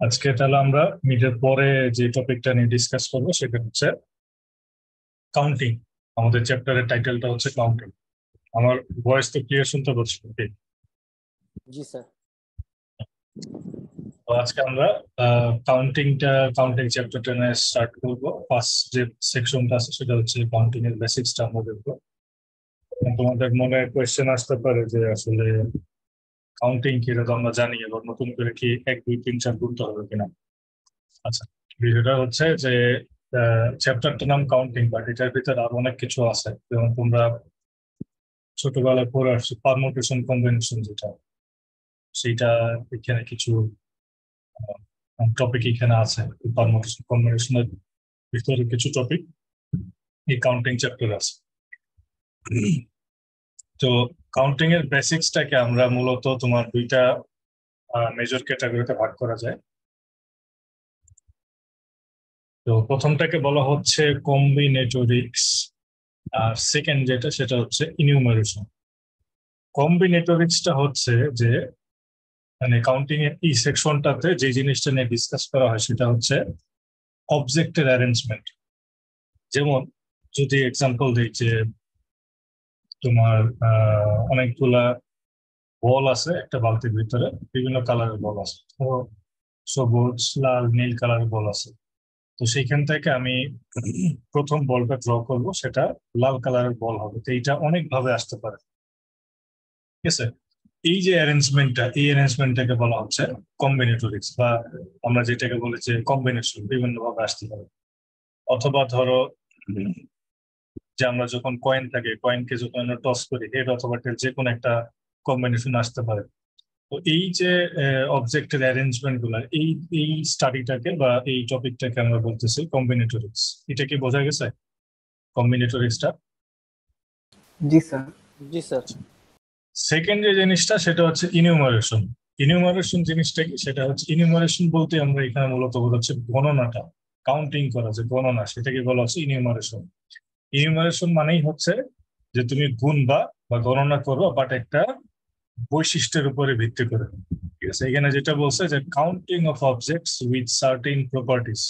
আজকে তাহলে আমরা মিটের পরে যে টপিকটা নিয়ে ডিসকাস করবো সেটা হচ্ছে কাউন্টিং। আমাদের চ্যাপ্টারের টাইটেলটা হচ্ছে কাউন্টিং। আমার ভয়েস তো ক্লিয়ার শুনতে পাচ্ছি নাকি? জি স্যার। তো আজকে আমরা কাউন্টিং চ্যাপ্টারটা নিয়ে স্টার্ট করবো। ফার্স্ট যে সেকশনটা আছে সেটা হচ্ছে কাউন্টিং এর বেসিক্সটা আমরা দেখবো। তোমাদের মনে কোয়েশ্চেন আসতে পারে যে আসলে কাউন্টিং কি, এটা তো আমরা জানি, এবার নতুন করে কি 1 2 3 4 করতে হবে কিনা। আচ্ছা, বিষয়টা হচ্ছে যে চ্যাপ্টারটার নাম কাউন্টিং, বাট এটার ভিতরে আরো অনেক কিছু আছে। যেমন তোমরা ছোটবেলায় পড়ে আসছো পারমুটেশন কম্বিনেশন, যেটা সেইটা এখানে কিছু টপিক এখানে আছে। পারমুটেশন কম্বিনেশনের ভিতরে কিছু টপিক এই কাউন্টিং চ্যাপ্টার আছে। তো কাউন্টিং এর বেসিক্সটাকে আমরা মূলত তোমার দুইটা মেজর ক্যাটাগরিতে ভাগ করা যায়। তো প্রথমটাকে বলা হচ্ছে কম্বিনেটোরিক্স, আর সেকেন্ড যেটা সেটা হচ্ছে ইনিউমারেশন। কম্বিনেটোরিক্সটা হচ্ছে যে মানে কাউন্টিং এর এই সেকশনটাতে যে জিনিসটা নিয়ে ডিসকাস করা হয় সেটা হচ্ছে অবজেক্টের অ্যারেঞ্জমেন্ট। যেমন যদি এক্সাম্পল দিই যে তোমার অনেকগুলা বল আছে একটা বালতির ভিতরে, বিভিন্ন কালারের বল আছে, তো সবুজ লাল নীল কালারের বল আছে। তো সেইখান থেকে আমি প্রথম বলটা ড্র করব, সেটা লাল কালারের বল হবে। তো এইটা অনেক ভাবে আসতে পারে, ঠিক আছে? এই যে অ্যারেঞ্জমেন্টটা, এই অ্যারেঞ্জমেন্টটাকে বলা হচ্ছে কম্বিনেটরিক্স, বা আমরা যেটাকে বলি যে কম্বিনেশন বিভিন্ন ভাবে আসতে পারে। অথবা ধরো যে আমরা যখন কয়েন থাকে, কয়েনকে যখন আমরা টস করি, হেড অথবা টেল, যে কোনো একটা কম্বিনেশন আসতে পারে। তো এই যে অবজেক্টের অ্যারেঞ্জমেন্ট গুলা, এই এই স্টাডিটাকে বা এই টপিকটাকে আমরা বলতেছি কম্বিনেটরিক্স। এটা কি বোঝা গেছে কম্বিনেটরিক্সটা? জি স্যার। জি স্যার। সেকেন্ড যে জিনিসটা সেটা হচ্ছে ইনিউমারেশন। ইনিউমারেশন জিনিসটা কি, সেটা হচ্ছে ইনিউমারেশন বলতে আমরা এখানে মূলত বোঝাচ্ছি গণনাটা, কাউন্টিং করা যে গণনা, সেটাকে বলা হচ্ছে ইনিউমারেশন। ইনিউমারেশন মানেই হচ্ছে যে তুমি গুনবা বা গণনা করবা, বাট একটা বৈশিষ্ট্যের উপরে ভিত্তি করে। ঠিক আছে, এখানে যেটা বলছে যে counting of objects with certain properties,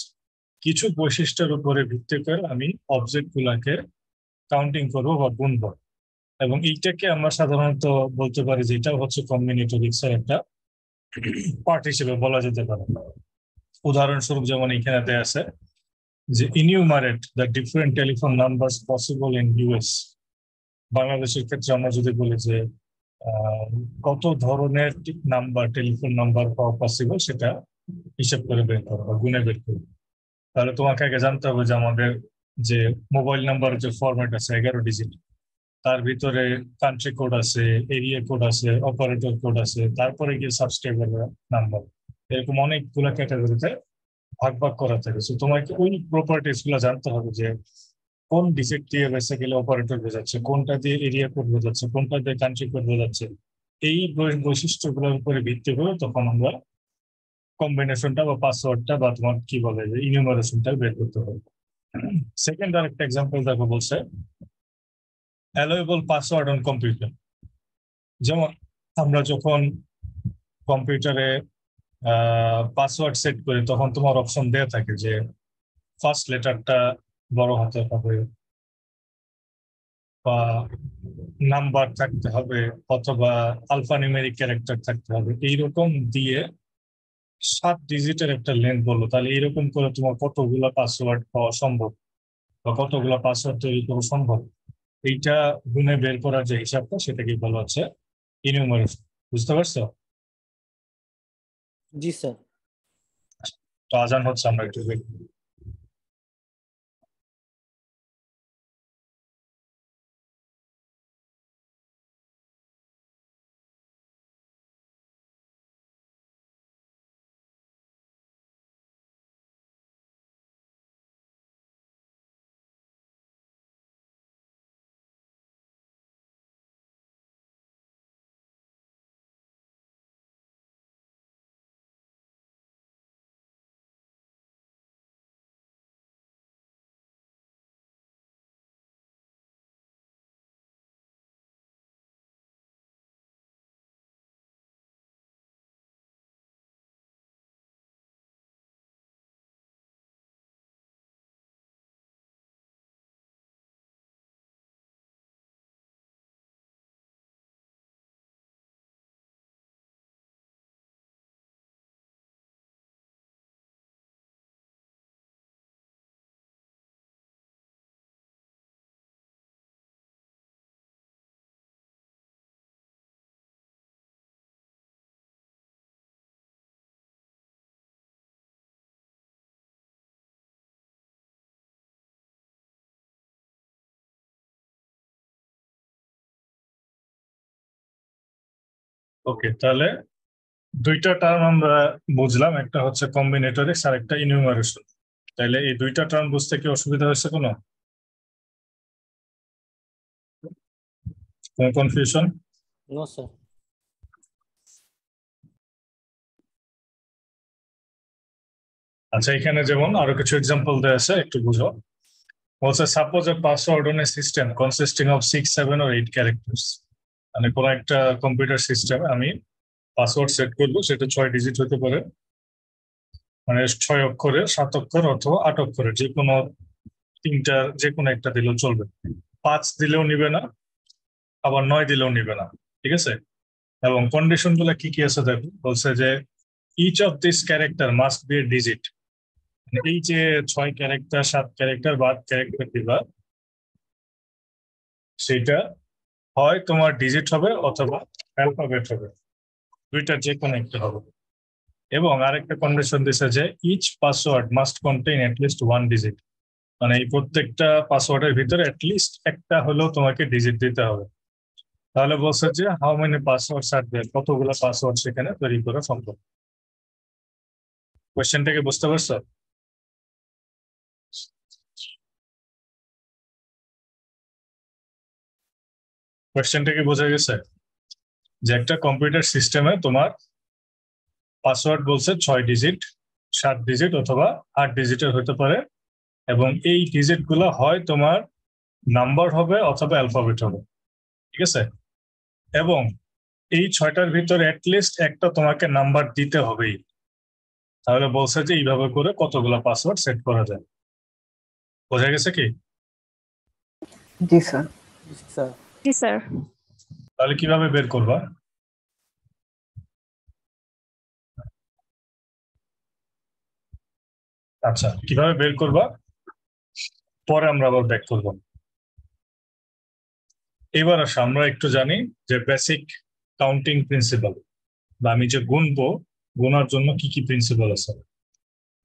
কিছু বৈশিষ্ট্যের উপরে ভিত্তি করে আমি অবজেক্ট গুলাকে কাউন্টিং করবো বা গুনবো। এবং এইটাকে আমরা সাধারণত বলতে পারি যে এটা হচ্ছে কম্বিনেটরিক্স এর একটা পার্ট হিসেবে বলা যেতে পারে। উদাহরণস্বরূপ যেমন এখানে দেয়া আছে যে enumerate the different telephone numbers possible in US. বাংলাদেশের ক্ষেত্রে আমরা যদি বলি যে কত ধরনের নাম্বার, টেলিফোন নাম্বার পাওয়া পসিবল, সেটা হিসাব করে বের করো বা গুনে বের করো। তাহলে তোমাকে আগে জানতে হবে যে আমাদের যে মোবাইল নাম্বারের যে ফরম্যাট আছে 11 ডিজিট, তার ভিতরে কান্ট্রি কোড আছে, এরিয়া কোড আছে, অপারেটর কোড আছে, তারপরে গিয়ে সাবস্ক্রাইবার নাম্বার, এরকম অনেকগুলো ক্যাটাগরিতে ভাগ ভাগ করা থাকে। তো তোমাকে ওই প্রপার্টিস গুলো জানতে হবে যে কোন ডিজিট দিয়ে বেসিক্যালি অপারেটর বোঝাচ্ছে, কোনটা দিয়ে এরিয়া কোড বোঝাচ্ছে, কোনটা দিয়ে কান্ট্রি কোড বোঝাচ্ছে। এই বৈশিষ্ট্যগুলোর উপরে ভিত্তি করে তখন আমরা কম্বিনেশনটা বা পাসওয়ার্ডটা বা তোমার কি বলে যে ইনিউমারেশনটা বের করতে হবে। সেকেন্ড আরেকটা এক্সাম্পল দেখো, বলছে অ্যালোয়েবল পাসওয়ার্ড অন কম্পিউটার। যেমন আমরা যখন কম্পিউটারে পাসওয়ার্ড সেট করি, তখন তোমার অপশন দেওয়া থাকে যে ফার্স্ট লেটারটা বড় হাতে হবে, বা নাম্বার থাকতে হবে, অথবা আলফানিউমেরিক ক্যারেক্টার থাকতে হবে। এইরকম দিয়ে 7 ডিজিটের একটা লেন্থ বললো, তাহলে এইরকম করে তোমার কতগুলা পাসওয়ার্ড পাওয়া সম্ভব বা কতগুলা পাসওয়ার্ড তৈরি করা সম্ভব, এইটা গুনে বের করার যে হিসাবটা, সেটাকে বলা হচ্ছে ইনিউমারেশন। বুঝতে পারছো? জি স্যার। তো আজান হচ্ছে, আমরা একটু দেখি। ওকে, তাহলে দুইটা টার্ম আমরা বুঝলাম, একটা হচ্ছে কম্বিনেটরিক্স আর একটা ইনিউমারেশন। তাহলে এই দুইটা টার্ম বুঝতে কি অসুবিধা হয়েছে কোনো কনফিউশন? No sir. আচ্ছা, এখানে যেমন আরো কিছু এক্সাম্পল দেওয়া আছে, একটু বুঝো। বলছে suppose A password on a system consisting of 6, 7 or 8 characters. মানে কোনো একটা কম্পিউটার সিস্টেমে আমি পাসওয়ার্ড সেট করবো, সেটা 6 ডিজিট হতে পারে, মানে 6 অক্ষরের, 7 অক্ষর অথবা 8 অক্ষরের, যে কোনো তিনটা, যে কোনো একটা দিলেও চলবে। 5 দিলেও নিবে না, আবার 9 দিলেও নিবে না, ঠিক আছে? এবং কন্ডিশন গুলা কি কি আছে দেখো। বলছে যে each of this character must be a digit. এই যে 6 ক্যারেক্টার, 7 ক্যারেক্টার বা 8 ক্যারেক্টার দিবা, সেটা হয় তোমার ডিজিট হবে অথবা অ্যালফাবেট হবে, দুইটার যে কোনো একটা হবে। এবং আরেকটা কন্ডিশন দিছে যে each password must contain at least 1 digit. মানে এই প্রত্যেকটা পাসওয়ার্ডের ভিতরে অ্যাটলিস্ট একটা হলেও তোমাকে ডিজিট দিতে হবে। তাহলে বলছে যে হাউ মেনি পাসওয়ার্ডস আর দেয়ার, কতগুলো পাসওয়ার্ড সেখানে তৈরি করা সম্ভব। কোয়েশ্চেনটাকে বুঝতে পারছো? কোয়েশ্চেনটা কি বোঝা গেছে? যে একটা কম্পিউটার সিস্টেমে তোমার পাসওয়ার্ড বলছে 6 ডিজিট, 7 ডিজিট অথবা 8 ডিজিটের হতে পারে, এবং এই ডিজিট গুলো হয় তোমার নাম্বার হবে অথবা অ্যালফাবেট হবে, ঠিক আছে? এবং এই 6টার ভিতরে অ্যাটলিস্ট একটা তোমাকে নাম্বার দিতে হবেই। তাহলে বলছে যে এইভাবে করে কতগুলো পাসওয়ার্ড সেট করা যায়। বোঝা গেছে কি? জি স্যার। স্যার। জি স্যার। তাহলে কিভাবে বের করবা? আচ্ছা, কিভাবে বের করবা পরে আমরা আবার ব্যাক করব। এবার আসো আমরা একটু জানি যে বেসিক কাউন্টিং প্রিন্সিপাল, বা আমি যে গুনবো, গোনার জন্য কি কি প্রিন্সিপাল আছে।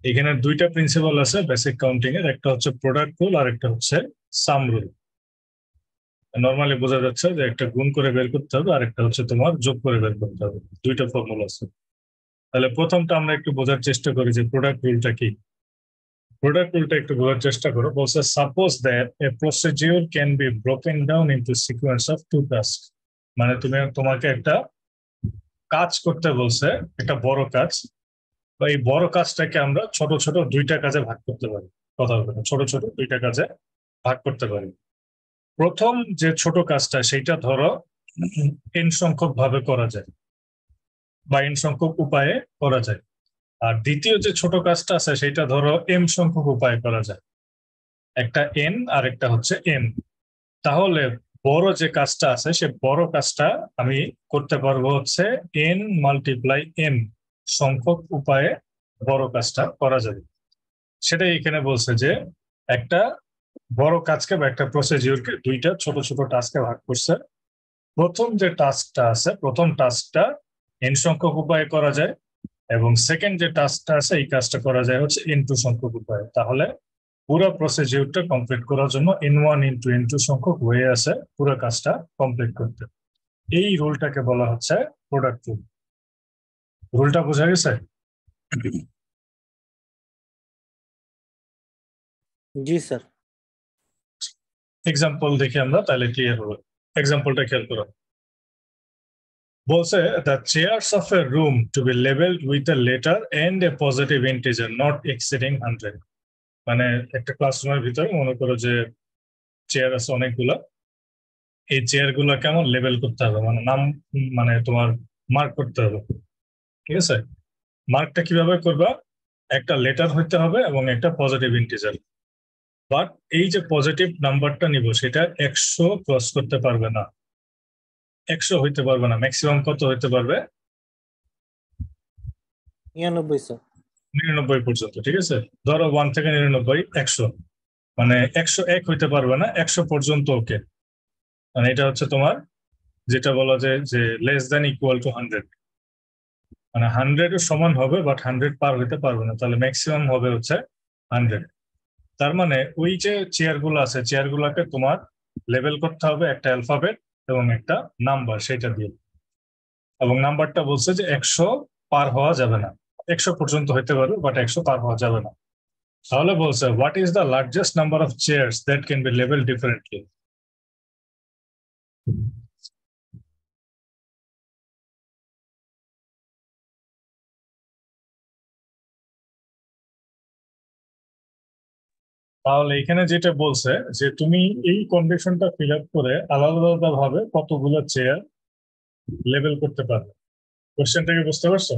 এখানে দুইটা প্রিন্সিপাল আছে বেসিক কাউন্টিং এর, একটা হচ্ছে প্রোডাক্ট রুল আর একটা হচ্ছে সাম রুল। নর্মালি বোঝা যাচ্ছে যে একটা গুণ করে বের করতে হবে আর একটা হচ্ছে তোমার যোগ করে বের করতে হবে, দুইটা ফর্মুলা আছে। তাহলে প্রথমটা আমরা একটু বোঝার চেষ্টা করি যে প্রোডাক্ট রুলটা কি। প্রোডাক্ট রুলটা একটু বোঝার চেষ্টা করো। বলছে suppose that a procedure can be broken down into sequence of 2 task. মানে তোমাকে একটা কাজ করতে বলছে, একটা বড় কাজ, বা এই বড় কাজটাকে আমরা ছোট ছোট দুইটা কাজে ভাগ করতে পারি। কথা বলতে ছোট ছোট দুইটা কাজে ভাগ করতে পারি। প্রথম যে ছোট কাজটা সেটা ধরো এন সংখ্যক ভাবে করা যায় বা এন সংখ্যক উপায়ে করা যায়। আর দ্বিতীয় যে ছোট কাজটা আছে সেটা ধরো এম সংখ্যক উপায়ে করা যায়, একটা এন আর একটা হচ্ছে এম। তাহলে বড় যে কাজটা আছে সে বড় কাজটা আমি করতে পারবো হচ্ছে এন মাল্টিপ্লাই এম সংখ্যক উপায়ে বড় কাজটা করা যাবে। সেটাই এখানে বলছে যে একটা বড় কাজকে বা একটা প্রসিডিউরকে দুইটা ছোট ছোট টাস্কে ভাগ করছে। প্রথম যে টাস্কটা আছে, প্রথম টাস্কটা এন সংখ্যক উপায়ে করা যায়, এবং সেকেন্ড যে টাস্কটা আছে এই কাজটা করা যায় হচ্ছে এন টু সংখ্যক উপায়ে। তাহলে পুরো প্রসিডিউরটা কমপ্লিট করার জন্য N1 ইন্টু N2 সংখ্যক ওয়ে আছে পুরো কাজটা কমপ্লিট করতে। এই রুলটাকে বলা হচ্ছে প্রোডাক্ট রুল। রুলটা বোঝা গেছে? জি স্যার। এক্সাম্পল দেখে আমরা তাহলে ক্লিয়ার হবে। এক্সাম্পলটা খেয়াল করো। বলছে the chairs of a room to be labelled with a letter and a positive integer not exceeding 100। মানে একটা ক্লাসরুমের ভিতরে মনে করো যে চেয়ার আছে অনেকগুলা, এই চেয়ার গুলা কেমন লেবেল করতে হবে, মানে নাম, মানে তোমার মার্ক করতে হবে, ঠিক আছে? মার্কটা কিভাবে করবা? একটা লেটার হইতে হবে এবং একটা পজিটিভ ইন্টিজার। বাট এই যে পজিটিভ নাম্বারটা নিব সেটা 100 ক্রস করতে পারবে না, 100 হইতে পারবে না। ম্যাক্সিমাম কত হইতে পারবে? 99 স্যার। 99 পর্যন্ত, ঠিক আছে? ধরো 1 থেকে 99 100, মানে 101 হইতে পারবে না, 100 পর্যন্ত ওকে। মানে এটা হচ্ছে তোমার যেটা বলা যায় যে লেস দ্যান ইকুয়াল টু 100। মানে 100 এর সমান হবে বাট 100 পার হইতে পারবে না, তাহলে ম্যাক্সিমাম হবে হচ্ছে 100। তার মানে ওই যে চেয়ার গুলো আছে, চেয়ার গুলাকে তোমার লেবেল করতে হবে একটা অ্যালফাবেট এবং একটা নাম্বার, সেটা দিয়ে। এবং নাম্বারটা বলছে যে 100 পার হওয়া যাবে না, 100 পর্যন্ত হইতে পারে বাট 100 পার হওয়া যাবে না। তাহলে বলছে what is the largest number of chairs that can be level differently. তাহলে এখানে যেটা বলছে যে তুমি এই কন্ডিশনটা ফিল আপ করে আলাদা আলাদা ভাবে কতগুলো চেয়ার লেভেল করতে পারবে। কোশ্চেনটাকে বুঝতে পারছো?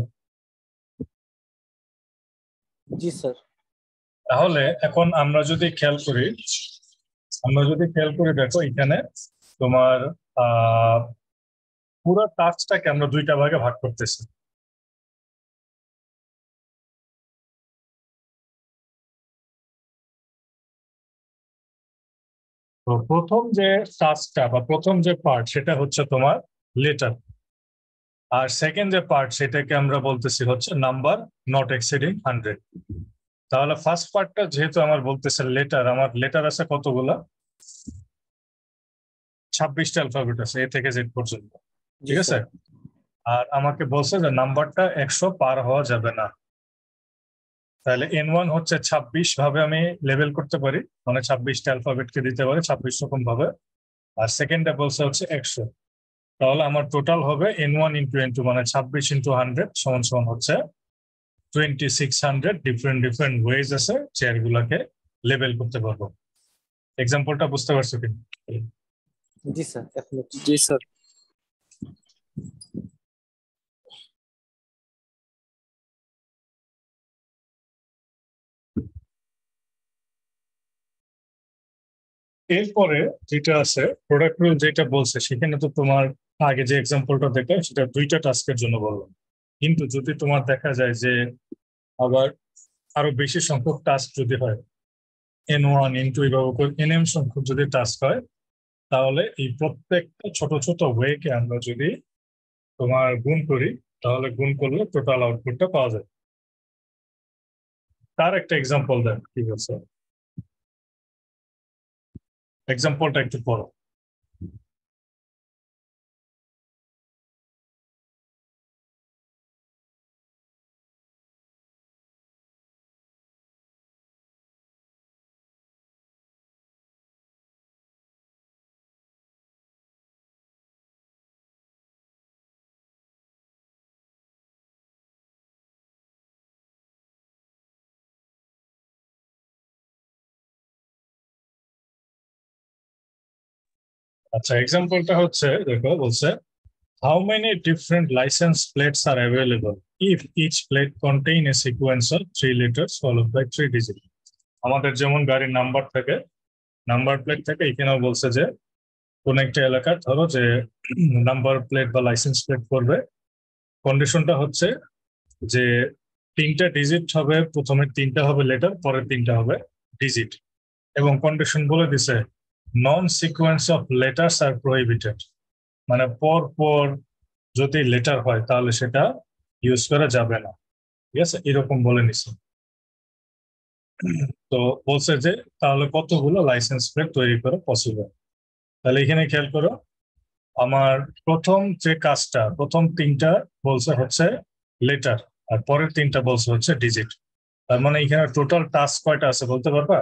জি স্যার। তাহলে এখন আমরা যদি খেয়াল করি দেখো এখানে তোমার আহ পুরো টাস্কটাকে আমরা দুইটা ভাগে ভাগ করতেছি। তো প্রথম যে টাস্কটা বা প্রথম যে পার্ট সেটা হচ্ছে তোমার লেটার, আর সেকেন্ড যে পার্ট সেটাকে আমরা বলতেছি হচ্ছে নাম্বার নট এক্সিডিং 100। তাহলে ফার্স্ট পার্টটা যেহেতু আমার বলতেছে লেটার, আমার লেটার আছে কতগুলা? 26টা অ্যালফাবেট আছে এ থেকে জেড পর্যন্ত, জি ঠিক আছে? স্যার। আর আমাকে বলছে যে নাম্বারটা 100 পার হওয়া যাবে না। তাহলে N1 হচ্ছে 26 ভাবে আমি লেভেল করতে পারি, মানে 26টা অ্যালফাবেটকে দিতে পারি 26 রকম ভাবে। আর সেকেন্ডটা বলছে হচ্ছে 100। তাহলে আমার টোটাল হবে N1 ইন্টু N2 মানে 26 ইন্টু 100 সমান সমান হচ্ছে 2600। ডিফারেন্ট ডিফারেন্ট ওয়েজ আছে চেয়ার গুলাকে লেভেল করতে পারবো। এক্সাম্পলটা বুঝতে পারছো কি? জি স্যার, এখন জি স্যার। এরপরে যেটা আছে প্রোডাক্ট রুল যেটা বলছে সেখানে তো তোমার আগে যে এক্সাম্পলটা দেখে সেটা দুইটা টাস্কের জন্য বললাম, কিন্তু যদি তোমার দেখা যায় যে আবার আরো বেশি সংখ্যক টাস্ক যদি হয়, N1 N2 এভাবে করে NM সংখ্যক যদি টাস্ক হয়, তাহলে এই প্রত্যেকটা ছোট ছোট ওয়েকে আমরা যদি তোমার গুণ করি, তাহলে গুণ করলে টোটাল আউটপুটটা পাওয়া যায়। তার একটা এক্সাম্পল দেন কি বলছে, এক্সাম্পলটা একটু পড়ো। আচ্ছা, এক্সাম্পলটা হচ্ছে দেখো বলছে how many different license plates are available if each plate contain a sequence of 3 letters followed by 3 digits। আমাদের যেমন গাড়ির নাম্বার থাকে, নাম্বার প্লেট থেকে, এখানেও বলছে যে কোন একটা এলাকার ধরো যে নাম্বার প্লেট বা লাইসেন্স প্লেট করবে, কন্ডিশনটা হচ্ছে যে 3টা ডিজিট হবে, প্রথমের 3টা হবে লেটার, পরের 3টা হবে ডিজিট। এবং কন্ডিশন বলে দিছে non sequence of letters are prohibited, মানে পর পর যদি লেটার হয় তাহলে সেটা ইউজ করা যাবে না, ঠিক আছে, এরকম বলে নিছে। তো বলছে যে তাহলে কতগুলো লাইসেন্স প্লেট তৈরি করা পসিবল। তাহলে এখানে খেয়াল করো, আমার প্রথম যে কাজটা, প্রথম 3টা বলছে হচ্ছে লেটার, আর পরের 3টা বলছে হচ্ছে ডিজিট। তার মানে এখানে টোটাল টাস্ক কয়টা আছে বলতে পারবা?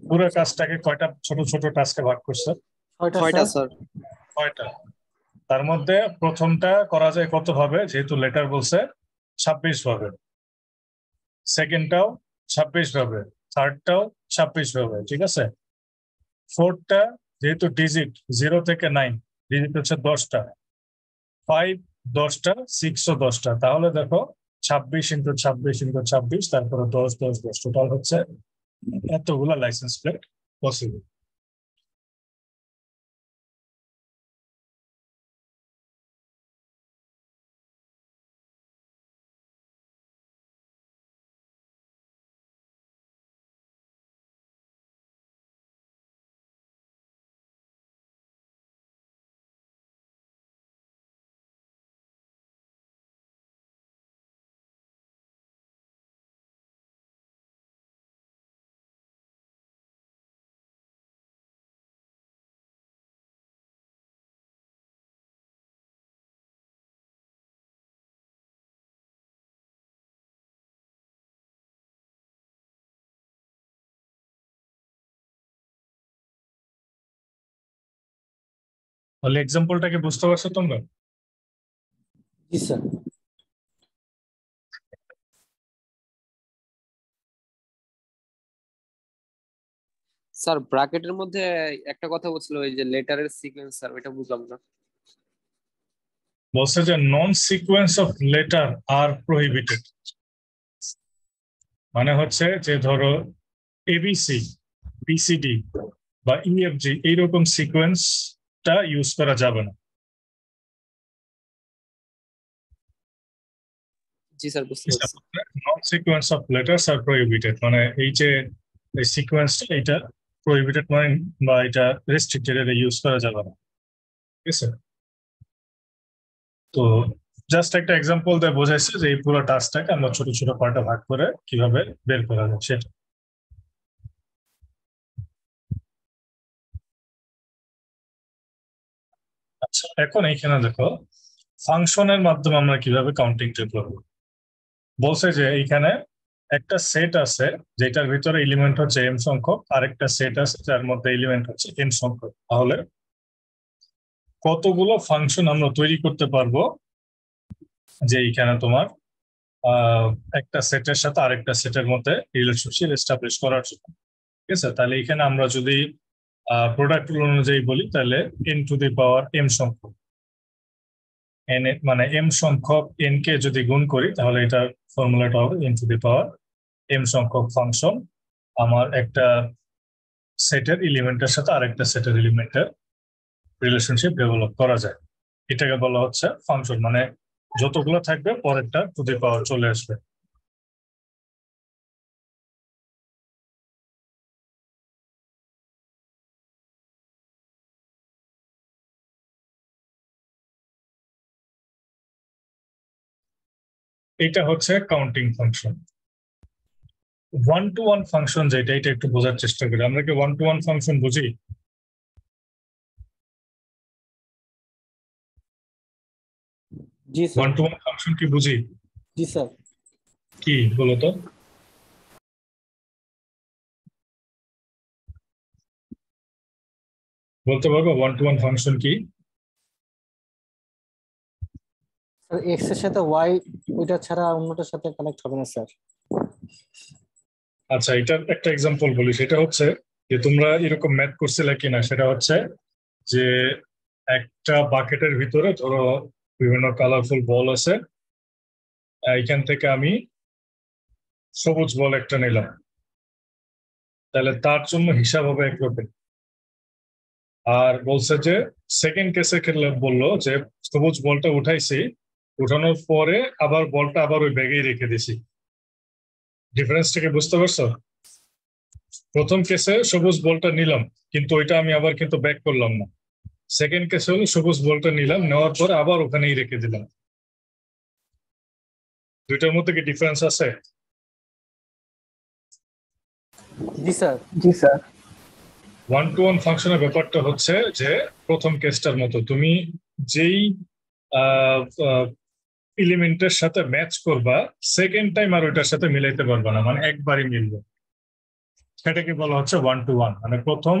পুরো কাজটাকে কয়টা ছোট ছোট টাস্কে ভাগ করছে? ছয়টা স্যার। 6টা। তার মধ্যে প্রথমটা করা যায় কত ভাবে, যেহেতু লেটার বলছে 26 ভাবে, সেকেন্ডটাও 26 ভাবে, থার্ডটাও 26 ভাবে, ঠিক আছে। ফোর্থটা যেহেতু ডিজিট 0 থেকে 9, ডিজিট হচ্ছে 10টা, 5 10টা, 6ও 10টা। তাহলে দেখো 26 ইন্টু 26 ইন্টু 26, তারপরে 10 10 10, টোটাল হচ্ছে এতগুলা লাইসেন্স প্লেট পসিবল। তাহলে এক্সাম্পলটাকে বুঝতে পারছো তোমরা? জি স্যার। স্যার ব্র্যাকেটের মধ্যে একটা কথা বলছিল ওই যে লেটারের সিকোয়েন্স, স্যার ওইটা বুঝলাম না। বলছে যে non sequence of letter are prohibited, মানে হচ্ছে যে ধরো এবিসি, বিসিডি বা ইএফজি এইরকম সিকোয়েন্সটা ইউজ করা যাবে না। জি স্যার, বুঝতে পারছি। Non sequence of letters are prohibited, মানে এই যে সিকোয়েন্সটা এটা প্রহিবিটেড মানে বা এটা রেস্ট্রিক্টেড, এটা ইউজ করা যাবে না। ঠিক আছে, তো জাস্ট একটা এক্সাম্পল দিয়ে বোঝাইছে যে এই পুরো টাস্কটাকে আমরা ছোট ছোট পার্টে ভাগ করে কিভাবে বের করা যায় সেটা। আচ্ছা, এখন এইখানে দেখো ফাংশনের মাধ্যমে আমরা কিভাবে কাউন্টিংটা করবো। বলছে যে এইখানে একটা সেট আছে যেটার ভিতরে এলিমেন্ট হচ্ছে এম সংখ্যক, আর একটা সেট আছে যার মধ্যে এলিমেন্ট হচ্ছে এন সংখ্যক। তাহলে কতগুলো ফাংশন আমরা তৈরি করতে পারবো যে এইখানে তোমার একটা সেটের সাথে আরেকটা সেটের মধ্যে রিলেশনশিপ এস্টাবলিশ করার জন্য। ঠিক আছে, তাহলে এখানে আমরা যদি প্রোডাক্ট অনুযায়ী বলি তাহলে n to the power m সংখ্যক, এন মানে এম সংখ্যক এন কে যদি গুণ করি তাহলে এটার ফর্মুলাটা হবে n to the power m সংখ্যক ফাংশন আমার একটা সেটের এলিমেন্টের সাথে আরেকটা সেটের এলিমেন্টের রিলেশনশিপ ডেভেলপ করা যায়। এটাকে বলা হচ্ছে ফাংশন, মানে যতগুলো থাকবে পরেরটা টু দি পাওয়ার চলে আসবে। এটা হচ্ছে counting function. One to one function যেটা, এটা একটু বোঝার চেষ্টা করি। আমরা কি ওয়ান টু ওয়ান ফাংশন বুঝি? জি one sir. To one function কি বুঝি? জি স্যার। কি বলতো? বলতে পারবো ওয়ান টু ওয়ান ফাংশন কি? স্যার এক্স এর সাথে ওয়াই ওইটা ছাড়া অন্যটার সাথে কানেক্ট হবে না স্যার। আচ্ছা, এটার একটা এক্সাম্পল বলি। সেটা হচ্ছে যে তোমরা এরকম ম্যাথ করছিলে কিনা, সেটা হচ্ছে যে একটা বাকেটের ভিতরে ধরো বিভিন্ন কালারফুল বল আছে, এখান থেকে আমি সবুজ বল একটা নিলাম, তাহলে তার জন্য হিসাব হবে একরকম। আর বলছে যে সেকেন্ড কেসের ক্ষেত্রে বললো যে সবুজ বলটা উঠাইছি, উঠানোর পরে আবার বলটা আবার ওই ব্যাগেই রেখে দিছি। ডিফারেন্সটাকে বুঝতে পারছো? প্রথম কেসে সবুজ বলটা নিলাম, কিন্তু ওইটা আমি আবার কিন্তু ব্যাক করলাম না। সেকেন্ড কেসে হলো সবুজ বলটা নিলাম, নেওয়ার পরে আবার ওখানেই রেখে দিলাম। দুইটার মধ্যে কি ডিফারেন্স আছে? জি sir. G sir. One to one ফাংশনের ব্যাপারটা হচ্ছে যে প্রথম কেসটার মতো তুমি যেই এলিমেন্টের সাথে ম্যাচ করবা সেকেন্ড টাইম আর ওইটার সাথে মিলাইতে পারবা না, মানে একবারই মিলবে। সেটাকে বলা হচ্ছে ওয়ান টু ওয়ান, মানে প্রথম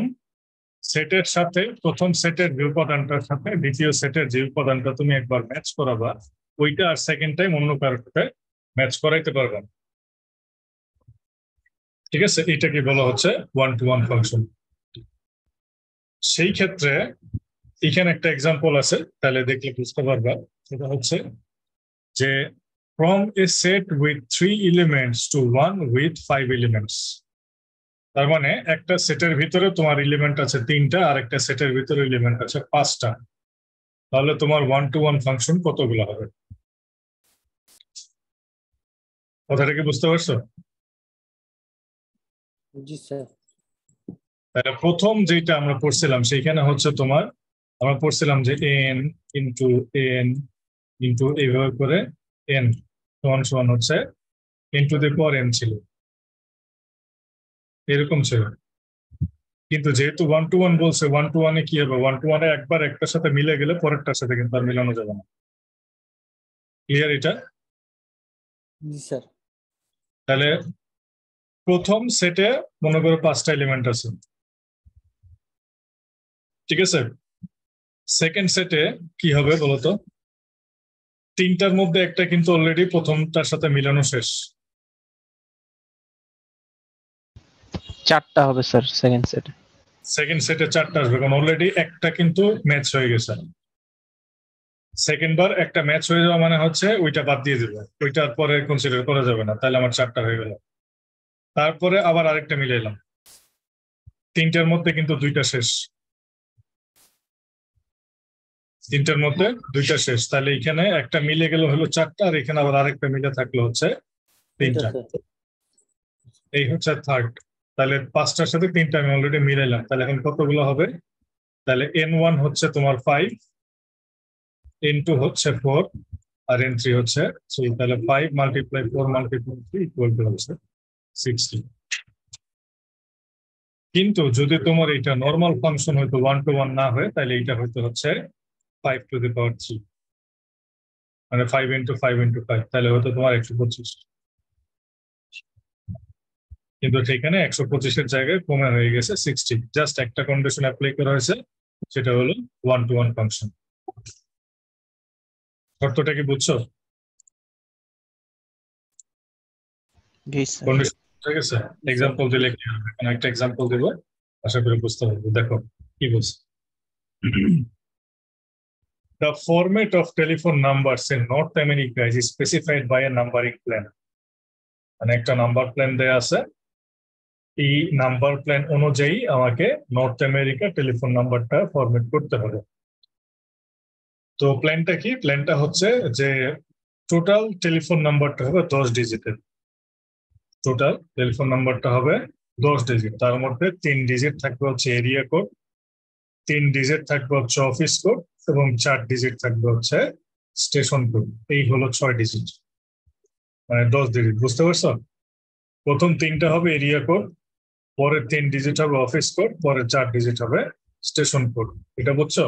সেটের সাথে প্রথম সেটের যে উপাদানটার সাথে দ্বিতীয় সেটের যে উপাদানটা তুমি একবার ম্যাচ করাবা, ওইটা আর সেকেন্ড টাইম অন্য কারোর সাথে ম্যাচ করাইতে পারবা না। ঠিক আছে, এইটাকে বলা হচ্ছে ওয়ান টু ওয়ান ফাংশন। সেই ক্ষেত্রে এখানে একটা এক্সাম্পল আছে, তাহলে দেখলে বুঝতে পারবা। সেটা হচ্ছে যে from a set with 3 elements to one with 5 elements, তার মানে একটা সেটের ভিতরে তোমার এলিমেন্ট আছে 3টা, আর একটা সেটের ভিতরে এলিমেন্ট আছে 5টা। তাহলে তোমার ওয়ান টু ওয়ান ফাংশন কতগুলো হবে? কথাটা কি বুঝতে পারছো? জি স্যার। তাহলে প্রথম যেটা আমরা পড়ছিলাম সেইখানে হচ্ছে তোমার আমরা পড়ছিলাম যে এন ইন্টু এন ইন্টু এইভাবে করে এন সমান সমান হচ্ছে N to the power N ছিল, এরকম ছিল। কিন্তু যেহেতু ওয়ান টু ওয়ান বলছে, ওয়ান টু ওয়ানে কি হবে? ওয়ান টু ওয়ানে একবার একটার সাথে মিলে গেলে পরেরটার সাথে কিন্তু আর মিলানো যাবে না। ক্লিয়ার এটা? জি স্যার। তাহলে প্রথম সেটে মনে করো 5টা এলিমেন্ট আছে, ঠিক আছে? সেকেন্ড সেটে কি হবে বলতো, তিনটার মধ্যে একটা কিন্তু অলরেডি প্রথমটার সাথে মিলানো শেষ। চারটা হবে স্যার সেকেন্ড সেটে। সেকেন্ড সেটে চারটা আসবে কারণ অলরেডি একটা কিন্তু ম্যাচ হয়ে গেছে। সেকেন্ড বার একটা ম্যাচ হয়ে যাওয়া মানে হচ্ছে ওইটা বাদ দিয়ে দিবে, ওইটার পরে কনসিডার করা যাবে না, তাহলে আমার চারটা হয়ে গেল। তারপরে আবার আরেকটা মিলাইলাম, তিনটার মধ্যে কিন্তু দুইটা শেষ, তিনটার মধ্যে দুইটা শেষ, তাহলে এখানে একটা মিলে গেল হলো চারটা, আর এখানে আবার আরেকটা মিলে থাকলো হচ্ছে তিনটা। এই হচ্ছে থার্ড। তাহলে পাঁচটার সাথে তিনটা আমি অলরেডি মিলাইলাম, তাহলে এখন কতগুলো হবে? তাহলে N1 হচ্ছে তোমার 5, N2 হচ্ছে 4, আর N3 হচ্ছে 3। তাহলে 5 মাল্টিপ্লাই 4 মাল্টিপ্লাই 3 ইকুয়াল টু হচ্ছে 60। কিন্তু যদি তোমার এটা নর্মাল ফাংশন হয়তো 1 to 1 না হয়, তাহলে এটা হয়তো হচ্ছে 5 to the power 3, মানে 5 into 5 into 5, তাহলে হয়তো তোমার 125। কিন্তু সেখানে 125-এর জায়গায় কমে হয়ে গেছে 60। জাস্ট একটা কন্ডিশন অ্যাপ্লাই করা হয়েছে, সেটা হলো 1 to 1 ফাংশন। শর্তটা কি বুঝছো? জি স্যার। কন্ডিশন ঠিক আছে। এক্সাম্পল দিলে কি হবে? একটা এক্সাম্পল দেব, আশা করি বুঝতে পারবে। দেখো কি বলছে। The format of telephone numbers in North America is specified by a numbering plan. মানে একটা নাম্বার প্ল্যান দেয়া আছে, এই নাম্বার প্ল্যান অনুযায়ী আমাকে নর্থ আমেরিকা টেলিফোন নাম্বারটা ফরম্যাট করতে হবে। তো প্ল্যানটা কি? প্ল্যানটা হচ্ছে যে টোটাল টেলিফোন নাম্বারটা হবে 10 ডিজিটের। টোটাল টেলিফোন নাম্বারটা হবে 10 ডিজিট। তার মধ্যে 3 ডিজিট থাকবে হচ্ছে এরিয়া কোড, 3 ডিজিট থাকবে হচ্ছে অফিস কোড, এবং 4 ডিজিট থাকবে হচ্ছে স্টেশন কোড। এই হলো 6 ডিজিট, মানে 10 ডিজিট। বুঝতে পারছো? প্রথম 3টা হবে এরিয়া কোড, পরের 3 ডিজিট হবে অফিস কোড, পরের 4 ডিজিট হবে স্টেশন কোড। এটা বুঝছো?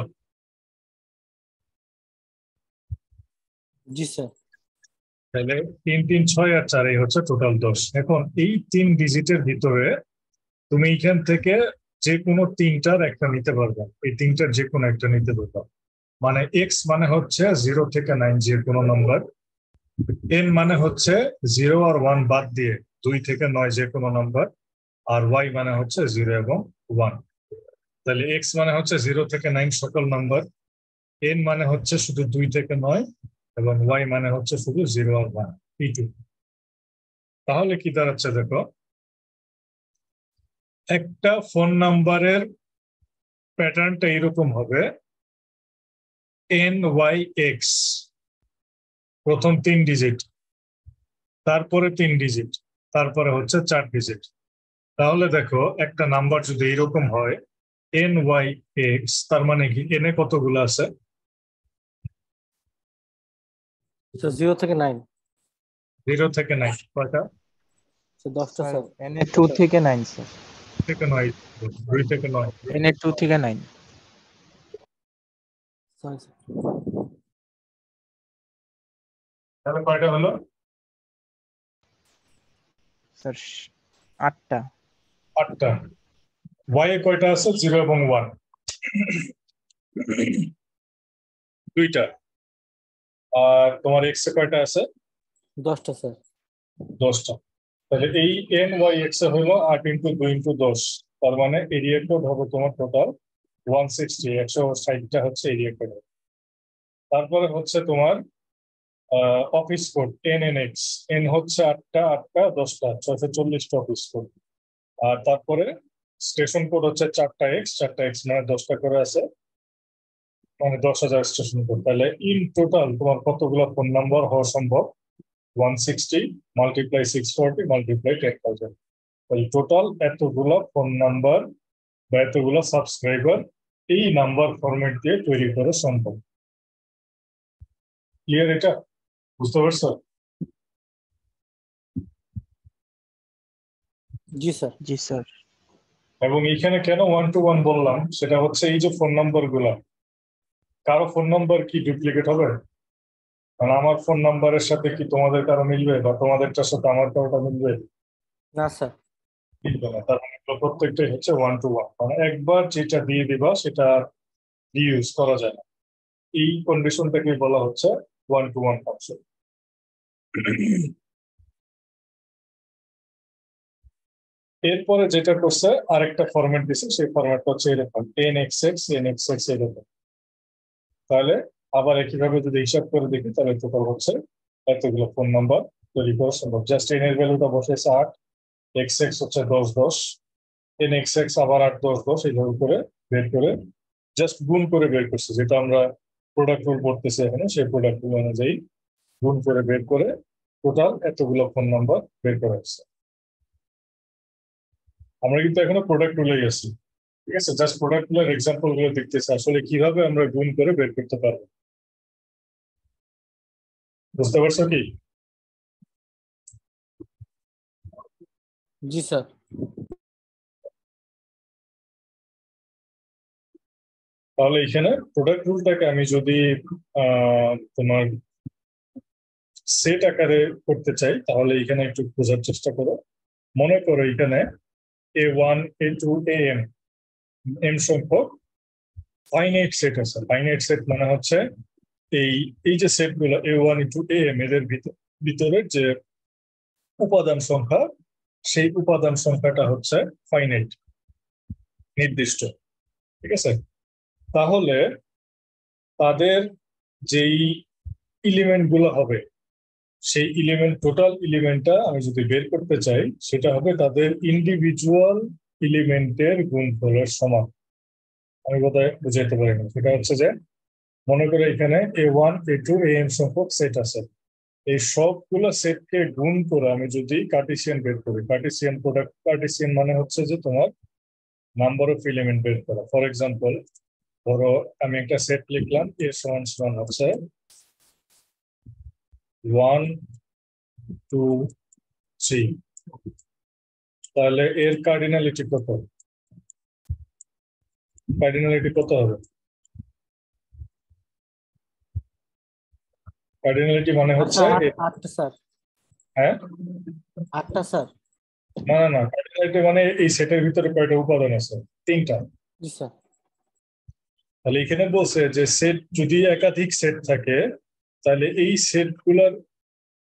জি স্যার। তাহলে 3 3 6 আর 4 এই হচ্ছে টোটাল 10। এখন এই 3 ডিজিটের ভিতরে তুমি এখান থেকে যে কোনো তিনটার একটা নিতে পারবে, এই তিনটার যে কোনো একটা নিতে পারবে। মানে এক্স মানে হচ্ছে 0 থেকে 9 যে কোনো নম্বর, এন মানে হচ্ছে 0 আর 1 বাদ দিয়ে 2 থেকে 9 যে কোনো নম্বর, আর ওয়াই মানে হচ্ছে 0 এবং 1। তাহলে এক্স মানে হচ্ছে 0 থেকে 9 সকল নম্বর, এন মানে হচ্ছে শুধু 2 থেকে 9, এবং ওয়াই মানে হচ্ছে শুধু 0 আর 1, P2। তাহলে কি দাঁড়াচ্ছে দেখো, একটা ফোন নাম্বারের প্যাটার্নটা এরকম হবে, NYX প্রথম 3 ডিজিট, তারপরে 3 ডিজিট, তারপরে হচ্ছে 4 ডিজিট। তাহলে দেখো একটা নাম্বার যদি এরকম হয় NYX, তার মানে কি এন এ কতগুলো আছে? 0 থেকে 9। 0 থেকে 9 কয়টা? 10টা স্যার। এনএ 2 থেকে 9 স্যার। থেকে 9, 2 থেকে 9। এনএ 2 থেকে 9 তাহলে কয়টা হলো? স্যার 8টা। 8টা। ওয়াই এ কয়টা আছে? 0 এবং 1, 2টা। আর তোমার এক্স এ কয়টা আছে? 10টা স্যার। 10টা। তাহলে এই NYX এ হলো 8 ইন্টু 2 ইন্টু 10, তার মানে এরিয়া কোড হবে তোমার টোটাল 160, 160টা হচ্ছে এরিয়া কোড। তারপরে হচ্ছে তোমার অফিস কোড NNX, এন হচ্ছে 8টা, 8টা 10টা, 640টা অফিস কোড। আর তারপরে স্টেশন কোড হচ্ছে 4টা এক্স, 4টা এক্স মানে 10টা করে আছে, মানে 10,000 স্টেশন কোড। তাহলে ইন টোটাল তোমার কতগুলো ফোন নাম্বার হওয়া সম্ভব? 160 মাল্টিপ্লাই 640 মাল্টিপ্লাই 10,000। তাহলে টোটাল এতগুলো ফোন নাম্বার বা এতগুলো সাবস্ক্রাইবার এই নাম্বার ফরম্যাট দিয়ে তৈরি করা সম্ভব। ক্লিয়ার? এটা বুঝতে পারছো? জি স্যার। জি স্যার। এবং এইখানে কেন 1 to 1 বললাম, সেটা হচ্ছে এই যে ফোন নাম্বার গুলা, কারো ফোন নাম্বার কি ডুপ্লিকেট হবে? মানে আমার ফোন নাম্বারের সাথে কি তোমাদের কারো মিলবে, বা তোমাদেরটার সাথে আমার কারোটা মিলবে? না স্যার। মিলবে না। তার মানে প্রত্যেকটাই হচ্ছে 1 to 1, মানে একবার যেটা দিয়ে দিবা সেটা রিইউজ করা যায় না। এই কন্ডিশনটাকে বলা হচ্ছে 1-to-1 ফাংশন। এরপরে যেটা করছে আরেকটা ফরম্যাট দিছে, সেই ফরম্যাটটা হচ্ছে এরকম 10xx nxx এরকম। তাহলে আবার একইভাবে যদি হিসাব করে দেখি তাহলে টোটাল হচ্ছে এতগুলো ফোন নাম্বার তৈরি করা সম্ভব। জাস্ট n এর ভ্যালুটা বসেছে 8, xx হচ্ছে 10 nxx আবার 8 10 এইভাবে করে বের করে জাস্ট গুণ করে বের করছে, যেটা আমরা প্রোডাক্ট রুল পড়তেছি এখানে, সেই প্রোডাক্ট রুল অনুযায়ী গুণ করে বের করে টোটাল এতগুলো ফোন নাম্বার বের করা হচ্ছে। আমরা কিন্তু এখনো প্রোডাক্ট রুলেই আছি, ঠিক আছে? জাস্ট প্রোডাক্ট রুলের এক্সাম্পল গুলো দেখতেছি আসলে কিভাবে আমরা গুণ করে বের করতে পারবো। বুঝতে পারছো কি? জি স্যার। তাহলে এখানে প্রোডাক্ট রুলটাকে আমি যদি তোমার সেট আকারে করতে চাই তাহলে এখানে একটু বোঝার চেষ্টা করো। মনে করো এখানে A1 A2 AM এম সংখ্যক ফাইনাইট সেট আছে। ফাইনাইট সেট মানে হচ্ছে এই যে সেট গুলো A1 A2 AM এদের ভিতরের যে উপাদান সংখ্যা, সেই উপাদান সংখ্যাটা হচ্ছে ফাইনাইট, নির্দিষ্ট, ঠিক আছে? তাহলে তাদের যেই এলিমেন্ট গুলো হবে, সেই এলিমেন্ট টোটাল এলিমেন্টটা আমি যদি বের করতে চাই সেটা হবে তাদের ইন্ডিভিজুয়াল এলিমেন্টের গুণফলের সমান। আমি বোধহয় বুঝাইতে পারি না। সেটা হচ্ছে যে মনে করে এখানে A1 A2 AM সংখ্যক সেট আছে, এই সবগুলো সেটকে গুণ করে আমি যদি কার্টেসিয়ান বের করি, কার্টেসিয়ান প্রোডাক্ট, কার্টেসিয়ান মানে হচ্ছে যে তোমার নাম্বার অফ এলিমেন্ট বের করা। ফর এক্সাম্পল ধরো আমি একটা সেট লিখলাম A সমান হচ্ছে 1 2 3, তাহলে এর কার্ডিনালিটি কত? কার্ডিনালিটি কত হবে? কার্ডিনালিটি মানে হচ্ছে আটটা স্যার। হ্যাঁ, 8টা স্যার। না কার্ডিনালিটি মানে এই সেটের ভিতরে কয়টা উপাদান আছে? 3টা। জি স্যার। তাহলে এখানে বলছে যে সেট যদি একাধিক সেট থাকে তাহলে এই সেট গুলার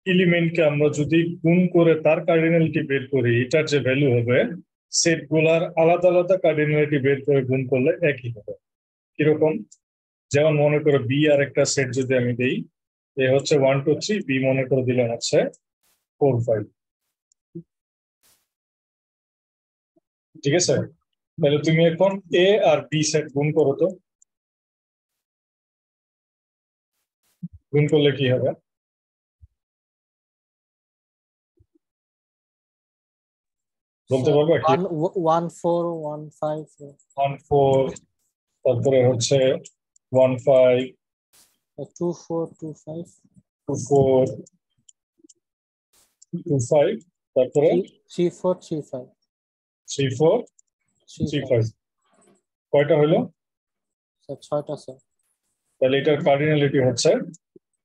এলিমেন্টকে আমরা যদি গুণ করে তার কার্ডিনালিটি বের করি, এটার যে ভ্যালু হবে সেট গুলার আলাদা আলাদা কার্ডিনালিটি বের করে গুণ করলে একই হবে। কিরকম? যেমন মনে করো বি আর একটা সেট যদি আমি দিই, এ হচ্ছে 1 2 3, বি মনে করে দিলাম হচ্ছে 4 5, ঠিক আছে? তাহলে তুমি এখন এ আর বি সেট গুণ করো তো, গুণ করলে কি হবে? বলতে পারবা কি? 1 4 1 5 1 4, তারপরে হচ্ছে 1 5 2 4 2 5 2 4 2 5, তারপরে 3 4 3 5 3 4 3 5। কয়টা হলো? স্যার 6টা স্যার। তাহলে এটার কার্ডিনালিটি হচ্ছে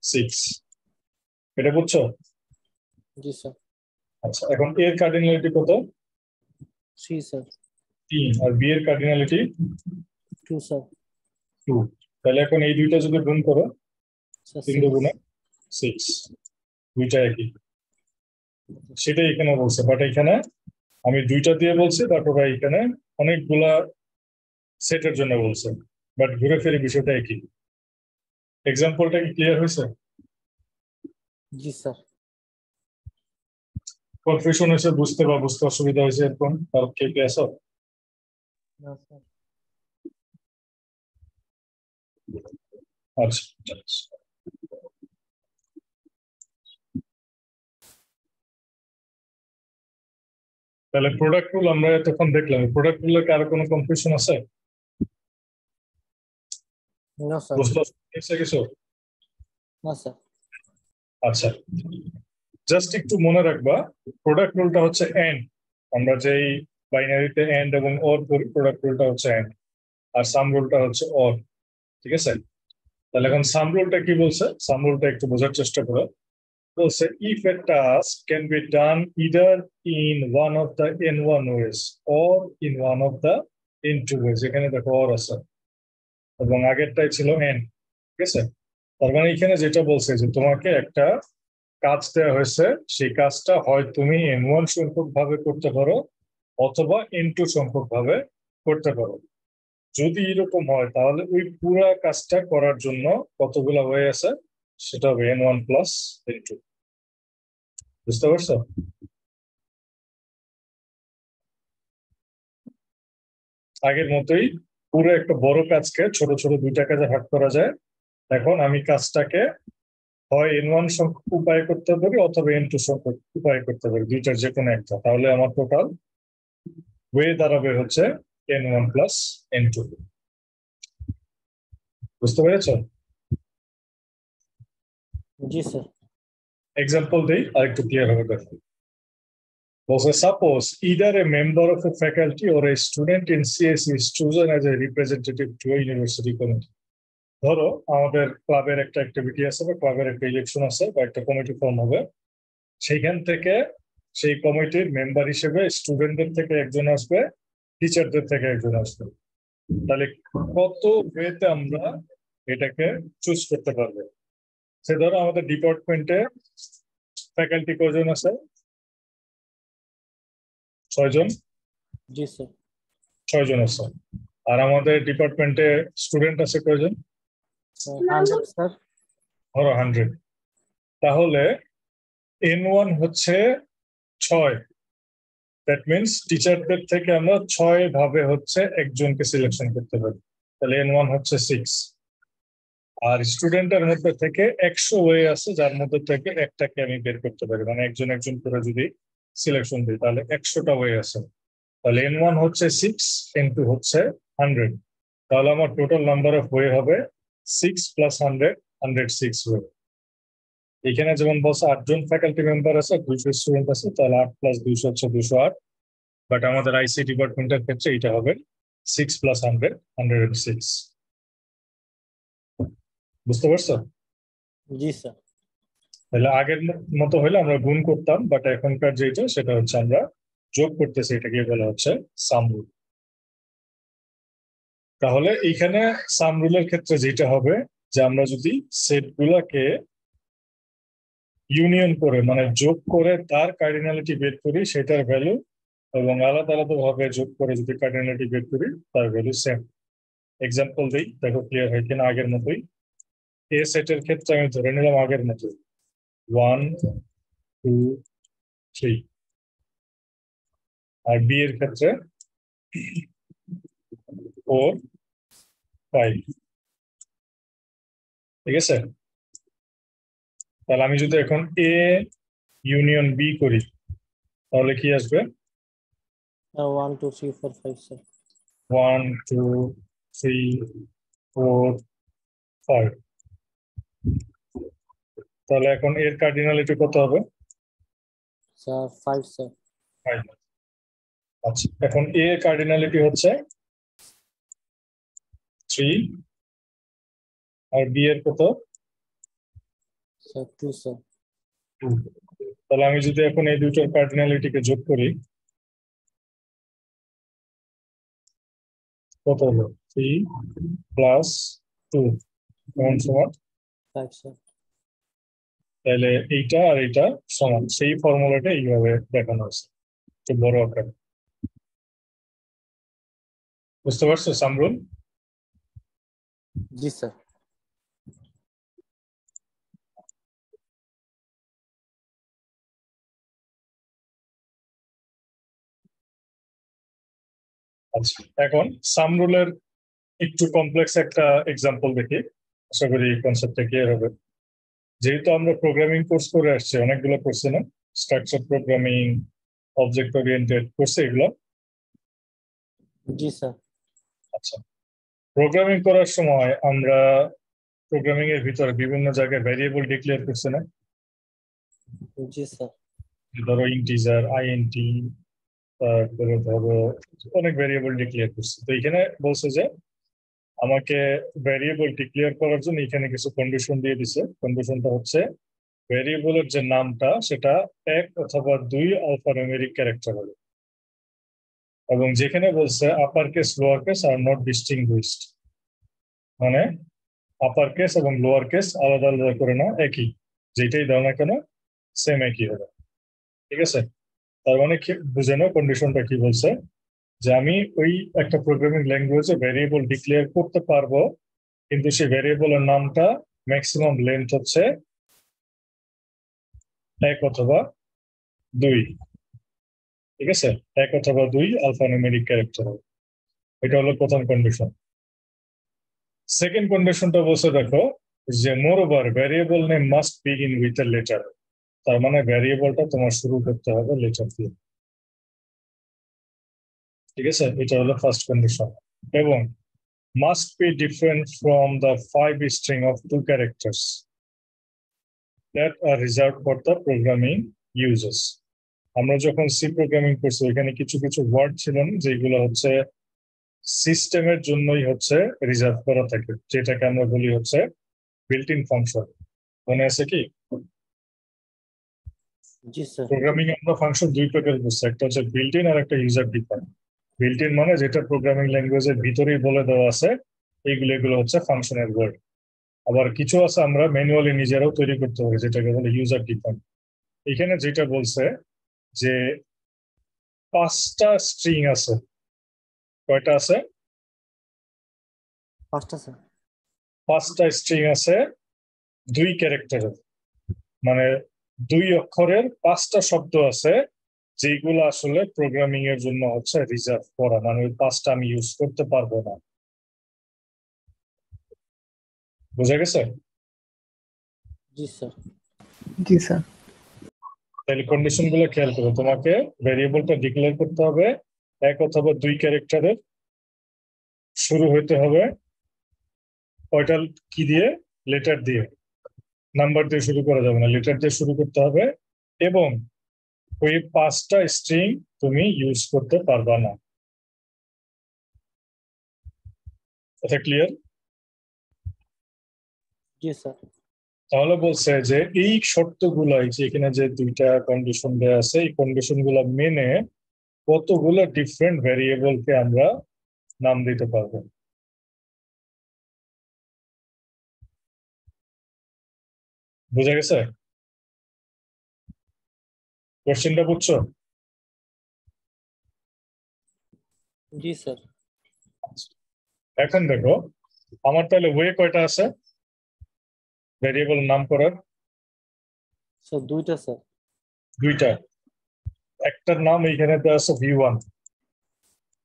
6। এটা বুঝছো? জি স্যার। আচ্ছা, এখন এর কার্ডিনালিটি কত? 3 স্যার। 3। আর বি এর কার্ডিনালিটি 2 স্যার। 2। তাহলে এখন এই দুইটা যদি গুণ করো, স্যার 3 গুণে 6, দুইটা একই। সেটাই এখানে বলছে, বাট এখানে আমি দুইটা দিয়ে বলছি, তারপরে এখানে অনেকগুলা সেটের জন্য বলছে, বাট ঘুরে ফিরে বিষয়টা একই। এক্সাম্পলটা কি ক্লিয়ার হয়েছে? জি স্যার। কনফিউশন হয়েছে বুঝতে বা বুঝতে অসুবিধা হয়েছে এরকম কারো কে কে আসো? না স্যার। আচ্ছা, তাহলে প্রোডাক্ট রুল আমরা এতক্ষণ দেখলাম। প্রোডাক্ট রুলের কি আরো কোনো কনফিউশন আছে? না স্যার। বুঝতে পারছো কিছু? না স্যার। আচ্ছা, জাস্ট একটু মনে রাখবা প্রোডাক্ট রুলটা হচ্ছে এন্ড। আমরা যেই বাইনারিতে এন্ড এবং অর করি, প্রোডাক্ট রুলটা হচ্ছে এন্ড, আর সাম রুলটা হচ্ছে অর, ঠিক আছে? তাহলে এখন সাম রুলটা কি বলছে? সাম রুলটা একটু বোঝার চেষ্টা করো। বলছে if a task can be done either in one of the n1 ways or in one of the n2 ways, এখানে দেখো or আছে, এবং আগেরটাই ছিল n, ঠিক আছে? তার মানে এখানে যেটা বলছে যে তোমাকে একটা কাজ দেওয়া হয়েছে, সেই কাজটা হয় তুমি n1 সংখ্যক ভাবে করতে পারো অথবা n2 সংখ্যক ভাবে করতে পারো। যদি এরকম হয় তাহলে ওই পুরা কাজটা করার জন্য কতগুলা ওয়ে আছে, সেটা হবে n1 প্লাস n2। বুঝতে পারছো? আগের মতোই পুরো একটা বড় কাজকে ছোট ছোট দুইটা কাজে ভাগ করা যায়। এখন আমি কাজটাকে হয় n1 সংখ্যক উপায় করতে পারি অথবা n2 সংখ্যক উপায় করতে পারি, দুইটার যে কোনো একটা। তাহলে আমার টোটাল ওয়ে দাঁড়াবে হচ্ছে n1 প্লাস n2। বুঝতে পেরেছো? জি স্যার। এক্সাম্পল দিই আর একটু ক্লিয়ার হবে দেখো। বলছে suppose either a member of a faculty or a student in CSE is chosen as a representative to a university committee. ধরো আমাদের ক্লাবের একটা অ্যাক্টিভিটি আছে বা ক্লাবের একটা ইলেকশন আছে বা একটা কমিটি ফর্ম হবে, সেইখান থেকে সেই কমিটির মেম্বার হিসেবে স্টুডেন্টদের থেকে একজন আসবে, টিচারদের থেকে একজন আসবে। তাহলে কত ওয়েতে আমরা এটাকে চুজ করতে পারবো? সে ধরো আমাদের ডিপার্টমেন্টে ফ্যাকাল্টি কজন আছে? 6 জন। জি স্যার। 6 জন আছে। আর আমাদের ডিপার্টমেন্টে স্টুডেন্ট আছে কয়জন? 100 স্যার। ধরো 100। তাহলে n1 হচ্ছে 6। দ্যাট মিনস টিচারদের থেকে আমরা 6 ভাবে হচ্ছে একজনকে সিলেকশন করতে পারি। তাহলে n1 হচ্ছে 6। আর স্টুডেন্টের মধ্যে থেকে 100 ওয়ে আছে যার মধ্যে থেকে একটাকে আমি বের করতে পারি, মানে একজন একজন করে যদি সিলেকশন দিই তাহলে 100টা ওয়ে আছে। তাহলে n1 হচ্ছে 6, n2 হচ্ছে 100। তাহলে আমার টোটাল নাম্বার অফ ওয়ে হবে 6 প্লাস 100, 106 ওয়ে। এখানে যেমন বলছে 8 জন ফ্যাকাল্টি মেম্বার আছে, 200 স্টুডেন্ট আছে, তাহলে 8 প্লাস 200 হচ্ছে 208। বাট আমাদের আইসি ডিপার্টমেন্টের ক্ষেত্রে এটা হবে 6 প্লাস 100, 106। বুঝতে পারছো? জি স্যার। তাহলে আগের মতো হলে আমরা গুণ করতাম, বাট এখনকার যেটা সেটা হচ্ছে আমরা যোগ করতেছি, এটাকে বলা হচ্ছে সাম রুল। তাহলে এইখানে সাম রুলের ক্ষেত্রে যেটা হবে যে আমরা যদি সেট গুলাকে ইউনিয়ন করে মানে যোগ করে তার কার্ডিনালিটি বের করি সেটার ভ্যালু, এবং আলাদা আলাদা ভাবে যোগ করে যদি কার্ডিনালিটি বের করি তার ভ্যালু সেম। এক্সাম্পল দিই, দেখো ক্লিয়ার হয় কিনা। আগের মতোই এ সেটের ক্ষেত্রে আমি ধরে নিলাম আগের মতো 1 2 3, আর বি এর ক্ষেত্রে 4 5। ঠিক আছে? তাহলে আমি যদি এখন এ ইউনিয়ন বি করি তাহলে কি আসবে? 1 2 3 4 5 স্যার। 1 2 3 4 5। তাহলে এখন এর কার্ডিনালিটি কত হবে? Sir 5 sir. 5। আচ্ছা, এখন এ কার্ডিনালিটি হচ্ছে 3, আর বি এর কত? Sir 2 sir. 2। তাহলে আমি যদি এখন এই দুটোর কার্ডিনালিটিকে যোগ করি কত হলো? 3 প্লাস 2 সমান 5 স্যার। তাহলে এইটা আর এইটা সমান, সেই ফর্মুলাটা এইভাবে দেখানো হচ্ছে একটু বড় আকারে। বুঝতে পারছো সামরুল? জি স্যার। আচ্ছা, এখন সামরুলের একটু কমপ্লেক্স একটা এক্সাম্পল দেখি, আশা করি কনসেপ্টটা ক্লিয়ার হবে। যেহেতু আমরা প্রোগ্রামিং কোর্স করে আসছি, অনেকগুলো কোর্সে না, স্ট্রাকচার প্রোগ্রামিং, অবজেক্ট ওরিয়েন্টেড কোর্সে এগুলো। জি স্যার। আচ্ছা, প্রোগ্রামিং করার সময় আমরা প্রোগ্রামিং এর ভিতরে বিভিন্ন জায়গায় ভ্যারিয়েবল ডিক্লেয়ার করছি না? জি স্যার। ধরো ইন্টিজার, আইএনটি, তারপরে ধরো অনেক ভ্যারিয়েবল ডিক্লেয়ার করছি। তো এখানে বলছে যে আমাকে ভ্যারিয়েবল ডিক্লেয়ার করার জন্য এখানে কিছু কন্ডিশন দিয়ে দিছে। কন্ডিশনটা হচ্ছে ভ্যারিয়েবলের যে নামটা সেটা 1 অথবা 2 আলফানিউমেরিক ক্যারেক্টার হবে, এবং যেখানে বলছে upper case lower case are not distinguished. মানে আপার কেস এবং লোয়ার কেস আলাদা আলাদা করে না, একই, যেটাই দাও না কেন সেম একই হবে। ঠিক আছে, তার মানে কি বুঝে নাও কন্ডিশনটা কি বলছে, যে আমি ওই একটা প্রোগ্রামিং ল্যাঙ্গুয়েজে ভ্যারিয়েবল ডিক্লেয়ার করতে পারবো, কিন্তু সেই ভ্যারিয়েবলের নামটা ম্যাক্সিমাম লেন্থ হচ্ছে 1 অথবা 2। ঠিক আছে, 1 অথবা 2 আলফানিউমেরিক ক্যারেক্টার হবে। এটা হলো প্রথম কন্ডিশন। সেকেন্ড কন্ডিশনটা বলছে দেখো, যে মোর over variable name must begin with a letter. তার মানে ভ্যারিয়েবলটা তোমার শুরু করতে হবে লেটার দিয়ে। ঠিক আছে, এটা হলো ফার্স্ট কন্ডিশন। এবং must be different from the 5 string of 2 characters that are reserved for the programming uses. আমরা যখন সি প্রোগ্রামিং করছি এখানে কিছু কিছু ওয়ার্ড ছিল না যেগুলো হচ্ছে সিস্টেমের জন্যই হচ্ছে রিজার্ভ করা থাকে, যেটাকে আমরা বলি হচ্ছে বিল্ট ইন ফাংশন। মনে আছে কি? জি স্যার। প্রোগ্রামিং আমরা ফাংশন দুই প্রকার বুঝছি, একটা হচ্ছে বিল্ট ইন আর একটা ইউজার ডিফাইন। বিল্ট ইন মানে যেটা প্রোগ্রামিং ল্যাঙ্গুয়েজের ভিতরেই বলে দেওয়া আছে, এগুলো হচ্ছে ফাংশনের ওয়ার্ড। আবার কিছু আছে আমরা ম্যানুয়ালি নিজেরাও তৈরি করতে পারি, যেটাকে বলে ইউজার ডিফাইন। এখানে যেটা বলছে যে 5টা স্ট্রিং আছে। কয়টা আছে? 5টা স্যার। 5টা স্ট্রিং আছে 2 ক্যারেক্টারের, মানে 2 অক্ষরের 5টা শব্দ আছে, যেগুলো আসলে প্রোগ্রামিং এর জন্য হচ্ছে রিজার্ভ করা, মানে ওই 5টা আমি ইউজ করতে পারবো না। বুঝা গেছে? জি স্যার। জি স্যার। তাহলে কন্ডিশন গুলো খেয়াল করো, তোমাকে ভ্যারিয়েবলটা ডিক্লেয়ার করতে হবে 1 অথবা 2 ক্যারেক্টারের, শুরু হইতে হবে কয়টা কি দিয়ে? লেটার দিয়ে। নাম্বার দিয়ে শুরু করা যাবে না, লেটার দিয়ে শুরু করতে হবে। এবং ওই 5টা স্ট্রিং তুমি ইউজ করতে পারবা না। এটা ক্লিয়ার? জি স্যার। তাহলে বলছে যে এই শর্তগুলাই, যে এখানে যে 2টা কন্ডিশন দেওয়া আছে, এই কন্ডিশন গুলো মেনে কতগুলো ডিফারেন্ট ভ্যারিয়েবলকে আমরা নাম দিতে পারবো। বুঝা গেছে? কোশ্চেনটা বুঝছো? জি স্যার। এখন দেখো, আমার তাহলে ওয়ে কয়টা আছে ভ্যারিয়েবল নাম করার? স্যার 2টা স্যার। 2টা। একটার নাম এইখানে দেওয়া আছে V1,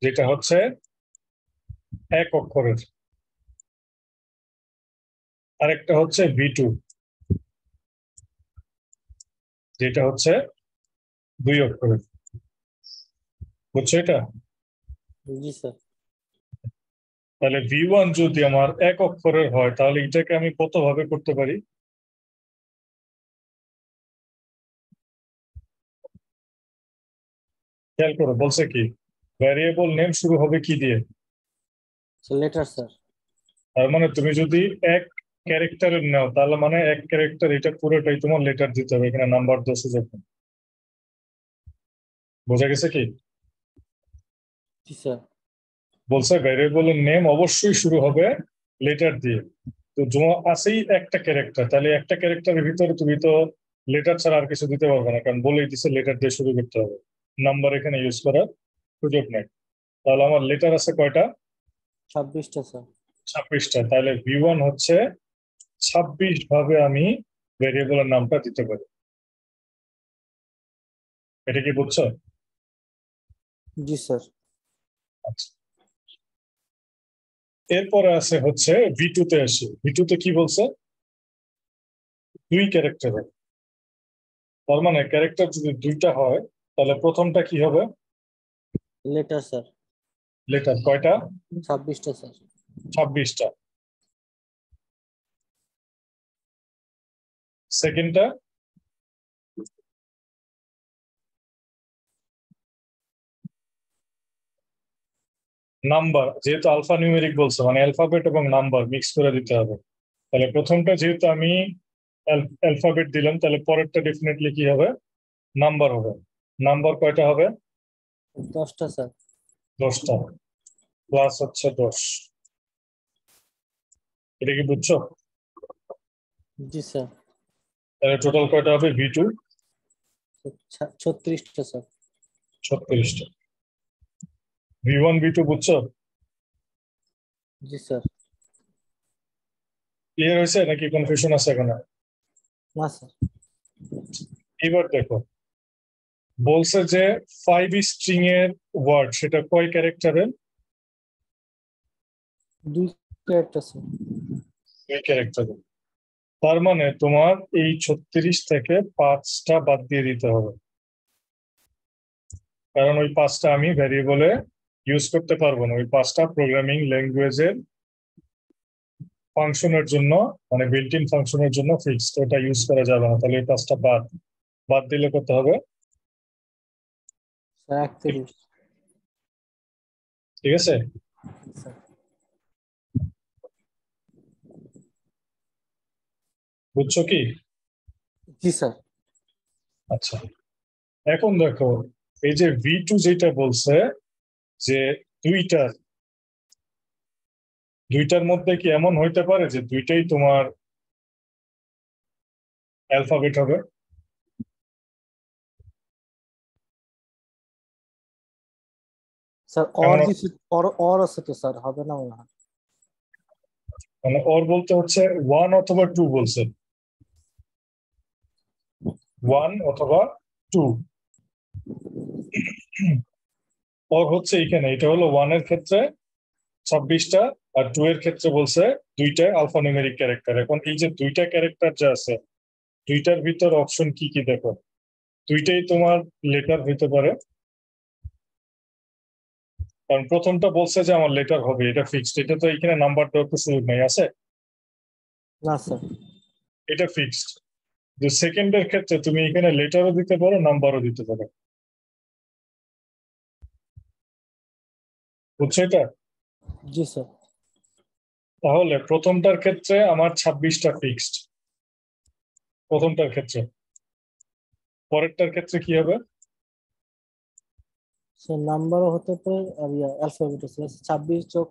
যেটা হচ্ছে 1 অক্ষরের। আরেকটা হচ্ছে V2, যেটা হচ্ছে 2 অক্ষরের। বুঝছো এটা? জি স্যার। তাহলে V1 যদি আমার 1 অক্ষরের হয়, তাহলে এটাকে আমি কত ভাবে করতে পারি? খেয়াল করো, বলছে কি ভ্যারিয়েবল নেম শুরু হবে কি দিয়ে? Letter sir. তার মানে তুমি যদি 1 ক্যারেক্টারের নাও, তাহলে মানে 1 ক্যারেক্টার, এটা পুরোটাই তোমার লেটার দিতে হবে, এখানে নাম্বার দেওয়ার সুযোগ নেই। বোঝা গেছে কি? জি স্যার। বলছে ভ্যারিয়েবলের নেম অবশ্যই শুরু হবে লেটার দিয়ে। তো আছেই একটা ক্যারেক্টার, তাহলে একটা ক্যারেক্টারের ভিতরে তুমি তো লেটার ছাড়া আর কিছু দিতে পারবে না, কারণ বলেই দিছে লেটার দিয়ে শুরু করতে হবে, নাম্বার এখানে ইউজ করার সুযোগ নেই। তাহলে আমার লেটার আছে কয়টা? 26টা স্যার। 26টা। তাহলে V1 হচ্ছে 26 ভাবে আমি ভ্যারিয়েবলের নামটা দিতে পারি। এটা কি বুঝছো? জি স্যার। আচ্ছা, এরপরে আছে হচ্ছে V2 তে আসি। V2 তে কি বলছে? 2 ক্যারেক্টার। তার মানে ক্যারেক্টার যদি 2টা হয়, তাহলে প্রথমটা কি হবে? Letter sir. লেটার কয়টা? 26টা স্যার। 26টা। সেকেন্ডটা? নাম্বার, যেহেতু আলফা নিউমেরিক বলছে, মানে অ্যালফাবেট এবং নাম্বার মিক্স করে দিতে হবে। তাহলে প্রথমটা যেহেতু আমি অ্যালফাবেট দিলাম, তাহলে পরেরটা ডেফিনেটলি কি হবে? নাম্বার হবে। নাম্বার কয়টা হবে? 10টা স্যার। 10টা। প্লাস হচ্ছে 10। এটা কি বুঝছো? জি স্যার। তাহলে টোটাল কয়টা হবে? V2 36টা sir. 36টা। V1 V2 বুঝছো? জি স্যার। ক্লিয়ার হয়েছে নাকি কনফিউশন আছে এখানে? না স্যার। এবার দেখো, বলছে যে 5 স্ট্রিং এর ওয়ার্ড সেটা কয় ক্যারেক্টারের? 2 ক্যারেক্টার স্যার। 2 ক্যারেক্টারের। তার মানে তোমার এই 36 থেকে 5টা বাদ দিয়ে দিতে হবে, কারণ ওই 5টা আমি ভ্যারিয়েবলে ইউজ করতে পারবো না। ওই 5টা প্রোগ্রামিং ল্যাঙ্গুয়েজের ফাংশনের জন্য, মানে বিল্ট ইন ফাংশনের জন্য ফিক্সড, ওটা ইউজ করা যাবে না। তাহলে এই 5টা বাদ বাদ দিলে কত হবে? স্যার 31। ঠিক আছে? স্যার। বুঝছো কি? জি স্যার। আচ্ছা, এখন দেখো, এই যে V2 যেটা বলছে যে দুইটার দুইটার মধ্যে কি এমন হইতে পারে যে দুইটাই তোমার অ্যালফাবেট হবে? স্যার এমন অর আছে তো স্যার, হবে না মনে হয়। মানে ওর বলতে হচ্ছে 1 অথবা 2 বলছে, 1 অথবা 2। ওর হচ্ছে এখানে, এটা হলো 1 এর ক্ষেত্রে 26টা, আর 2 এর ক্ষেত্রে বলছে দুইটা আলফানিউমেরিক ক্যারেক্টার। এখন এই যে দুইটা ক্যারেক্টার যা আছে, দুইটার ভিতর অপশন কি কি দেখো, দুইটাই তোমার লেটার হইতে পারে। কারণ প্রথমটা বলছে যে আমার লেটার হবে, এটা ফিক্সড, এটা তো এখানে নাম্বার দেওয়ার তো সুযোগ নেই, আছে? না স্যার। এটা ফিক্সড। যে সেকেন্ডের ক্ষেত্রে তুমি এখানে লেটারও দিতে পারো, নাম্বারও দিতে পারো। বুঝছো এটা? জি স্যার। তাহলে প্রথমটার ক্ষেত্রে আমার 26টা ফিক্সড, প্রথমটার ক্ষেত্রে। পরেরটার ক্ষেত্রে কি হবে? স্যার নাম্বারও হতে পারে আর অ্যালফাবেট আছে। 26 যোগ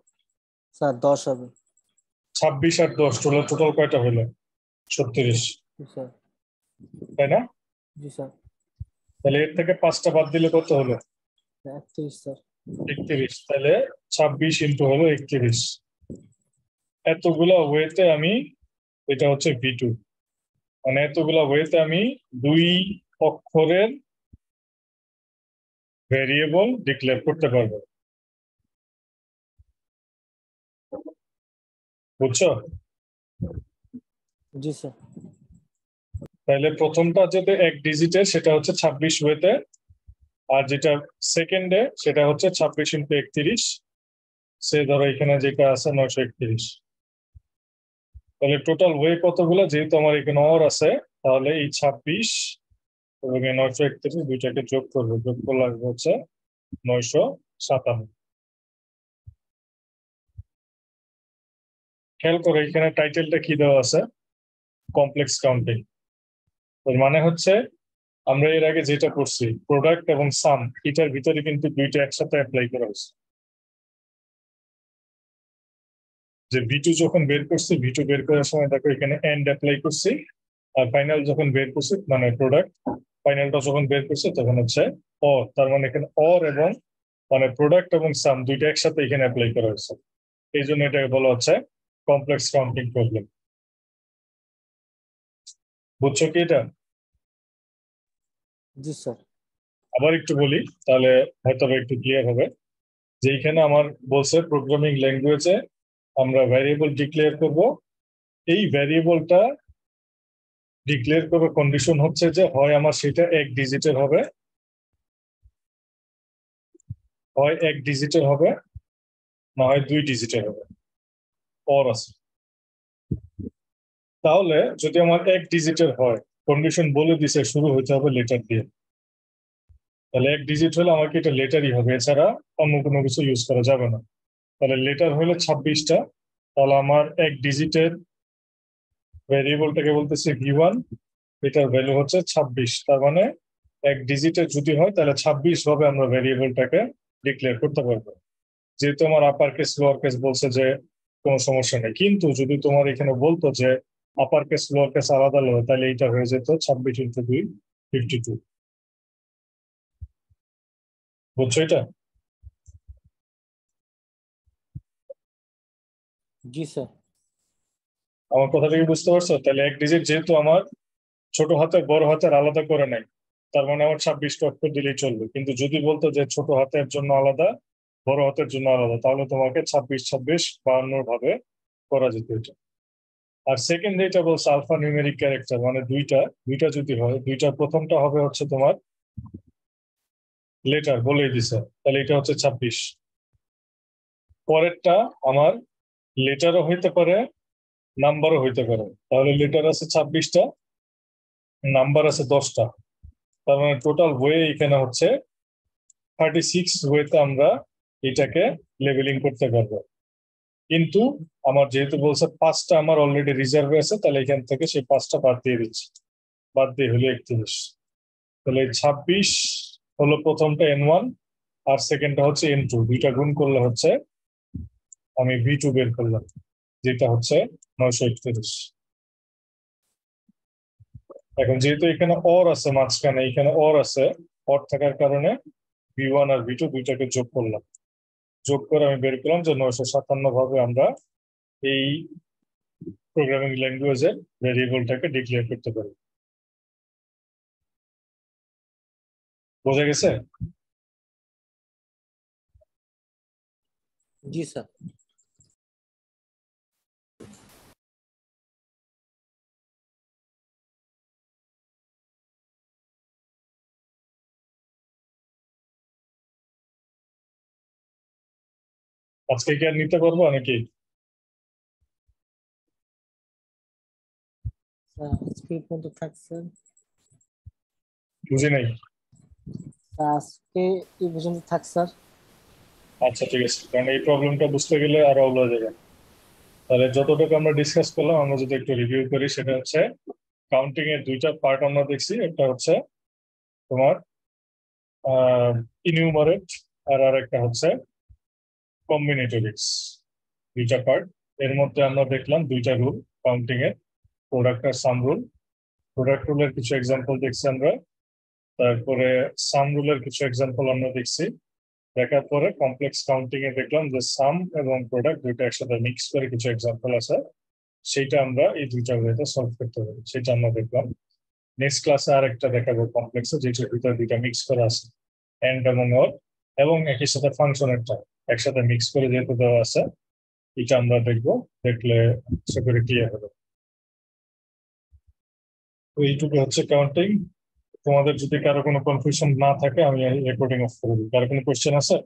স্যার 10 হবে। 26 আর 10 টোটাল কয়টা হলো? 36, জি স্যার। তাই না? জি স্যার। তাহলে এর থেকে 5টা বাদ দিলে কত হলো? 31 স্যার। 31। তাহলে 26 ইন্টু হলো 31। এতগুলা ওয়েতে আমি, এটা হচ্ছে V2, মানে এতগুলা ওয়েতে আমি 2 অক্ষরের ভেরিয়েবল ডিক্লেয়ার করতে পারবো। বুঝছো? জি স্যার। তাহলে প্রথমটা যেটা 1 ডিজিটের সেটা হচ্ছে 26 ওয়েতে, আর যেটা সেকেন্ডে সেটা হচ্ছে 26 ইন্টু 31। সে ধরো এখানে যেটা আছে 931। তাহলে টোটাল ওয়ে কতগুলো? যেহেতু আমার এখানে অর আছে, তাহলে এই 26 এবং এই 931 দুইটাকে যোগ করবো, যোগ করলে আসবে হচ্ছে 957। খেয়াল করো এখানে টাইটেলটা কি দেওয়া আছে? Complex counting. এর মানে হচ্ছে আমরা এর আগে যেটা করছি, প্রোডাক্ট এবং সাম, এটার ভিতরে কিন্তু দুইটা একসাথে অ্যাপ্লাই করা হয়েছে। যে V2 যখন বের করছি, V2 বের করার সময় দেখো এখানে এন্ড অ্যাপ্লাই করছি, আর ফাইনাল যখন বের করছি, মানে প্রোডাক্ট ফাইনালটা যখন বের করছে তখন হচ্ছে অর। তার মানে এখানে অর এবং মানে প্রোডাক্ট এবং সাম দুইটা একসাথে এখানে অ্যাপ্লাই করা হয়েছে। এই জন্য এটাকে বলা হচ্ছে কমপ্লেক্স কাউন্টিং প্রবলেম। বুঝছো কি এটা? জি স্যার। আবার একটু বলি, তাহলে হয়তো একটু ক্লিয়ার হবে। যে এখানে আমার বলছে প্রোগ্রামিং ল্যাঙ্গুয়েজে আমরা ভ্যারিয়েবল ডিক্লেয়ার করব। এই ভ্যারিয়েবলটা ডিক্লেয়ার করার কন্ডিশন হচ্ছে যে হয় আমার সেটা 1 ডিজিটের হবে, হয় 1 ডিজিটের হবে, না হয় 2 ডিজিটের হবে। অর আছে। তাহলে যদি আমার 1 ডিজিটের হয়, কন্ডিশন বলে দিছে শুরু হতে হবে লেটার দিয়ে, তাহলে 1 ডিজিট হলে আমাকে এটা লেটারই হবে, এছাড়া অন্য কোনো কিছু ইউজ করা যাবে না। তাহলে লেটার হলে 26টা, তাহলে আমার 1 ডিজিটের ভ্যারিয়েবলটাকে বলতেছে V1, এটার ভ্যালু হচ্ছে 26। তার মানে 1 ডিজিটের যদি হয় তাহলে 26 ভাবে আমরা ভ্যারিয়েবলটাকে ডিক্লেয়ার করতে পারবো। যেহেতু আমার আপার কেস লোয়ার কেস বলছে যে কোনো সমস্যা নেই। কিন্তু যদি তোমার এখানে বলতো যে আপার কেস লোয়ার কেস আলাদা আলাদা, তাহলে এটা হয়ে যেত 26 × 2 52। বুঝছো এটা? জি স্যার। আমার কথাটা কি বুঝতে পারছো? তাহলে এক ডিজিট যেহেতু আমার ছোট হাতের বড় হাতের আলাদা করে নাই, তার মানে আমার 26টা অক্ষর দিলেই চলবে। কিন্তু যদি বলতো যে ছোট হাতের জন্য আলাদা, বড় হাতের জন্য আলাদা, তাহলে তোমাকে 26 26 52 ভাবে করা যেত এটা। আর সেকেন্ড যেটা বলছে আলফা নিউমেরিক ক্যারেক্টার, মানে দুইটা দুইটা যদি হয়, দুইটার প্রথমটা হবে হচ্ছে তোমার লেটার বলেই দিছে, তাহলে এটা হচ্ছে 26। পরেরটা আমার লেটারও হইতে পারে, নাম্বারও হইতে পারে। তাহলে লেটার আছে 26টা, নাম্বার আছে 10টা। তার মানে টোটাল ওয়ে এখানে হচ্ছে 36 ওয়েতে আমরা এটাকে লেবেলিং করতে পারবো। কিন্তু আমার যেহেতু বলছে 5টা আমার অলরেডি রিজার্ভে আছে, তাহলে এখান থেকে সেই 5টা বাদ দিয়ে দিচ্ছি, বাদ দিয়ে হলো 31। তাহলে 26 হলো প্রথমটা N1, আর সেকেন্ডটা হচ্ছে N2। দুইটা গুণ করলে হচ্ছে আমি V2 বের করলাম, যেটা হচ্ছে 931। এখন যেহেতু এখানে অর আছে মাঝখানে, এখানে অর আছে, অর থাকার কারণে V1 আর V2 দুইটাকে যোগ করলাম। যোগ করে আমি বের করলাম যে 957 ভাবে আমরা এই প্রোগ্রামিং ল্যাঙ্গুয়েজের ভেরিয়েবলটাকে ডিক্লেয়ার করতে পারি। বোঝা গেছে? জি স্যার। আজকে কি আর নিতে পারবো নাকি? স্যার আজকে এই পর্যন্ত থাক স্যার। বুঝি নাই। আজকে এই পর্যন্ত থাক স্যার। আচ্ছা ঠিক আছে, কারণ এই প্রবলেমটা বুঝতে গেলে আরো অবলা যাবে। তাহলে যতটুকু আমরা ডিসকাস করলাম, আমরা যদি একটু রিভিউ করি, সেটা হচ্ছে কাউন্টিং এর দুইটা পার্ট আমরা দেখছি। একটা হচ্ছে তোমার ইনিউমারেট, আর একটা হচ্ছে কম্বিনেটরিক্স। দুইটা পার্ট। এর মধ্যে আমরা দেখলাম দুইটা রুল কাউন্টিং এর, প্রোডাক্ট আর সাম রুল। প্রোডাক্ট রুলের কিছু এক্সাম্পল দেখছি আমরা, তারপরে সাম রুলের কিছু এক্সাম্পল আমরা দেখছি। দেখার পরে কমপ্লেক্স কাউন্টিং এ দেখলাম যে সাম এবং প্রোডাক্ট দুইটা একসাথে মিক্স করে কিছু এক্সাম্পল আছে, সেটা আমরা এই দুইটা ওয়েতে সলভ করতে পারি, সেটা আমরা দেখলাম। নেক্সট ক্লাসে আর একটা দেখাবো কমপ্লেক্সে, যেটার ভিতরে দুইটা মিক্স করা আছে, এন্ড এবং অর, এবং একই সাথে ফাংশনেরটা একসাথে মিক্স করে যেহেতু দেওয়া আছে, এটা আমরা দেখবো। দেখলে আশা করি ক্লিয়ার হবে। তো এইটুকু হচ্ছে কাউন্টিং। তোমাদের যদি কারো কোনো কনফিউশন না থাকে, আমি রেকর্ডিং অফ করে দিই। কারো কোনো কোয়েশ্চেন আছে?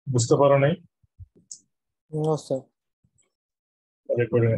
বুঝতে পারো নাই? No sir. রেকর্ডিং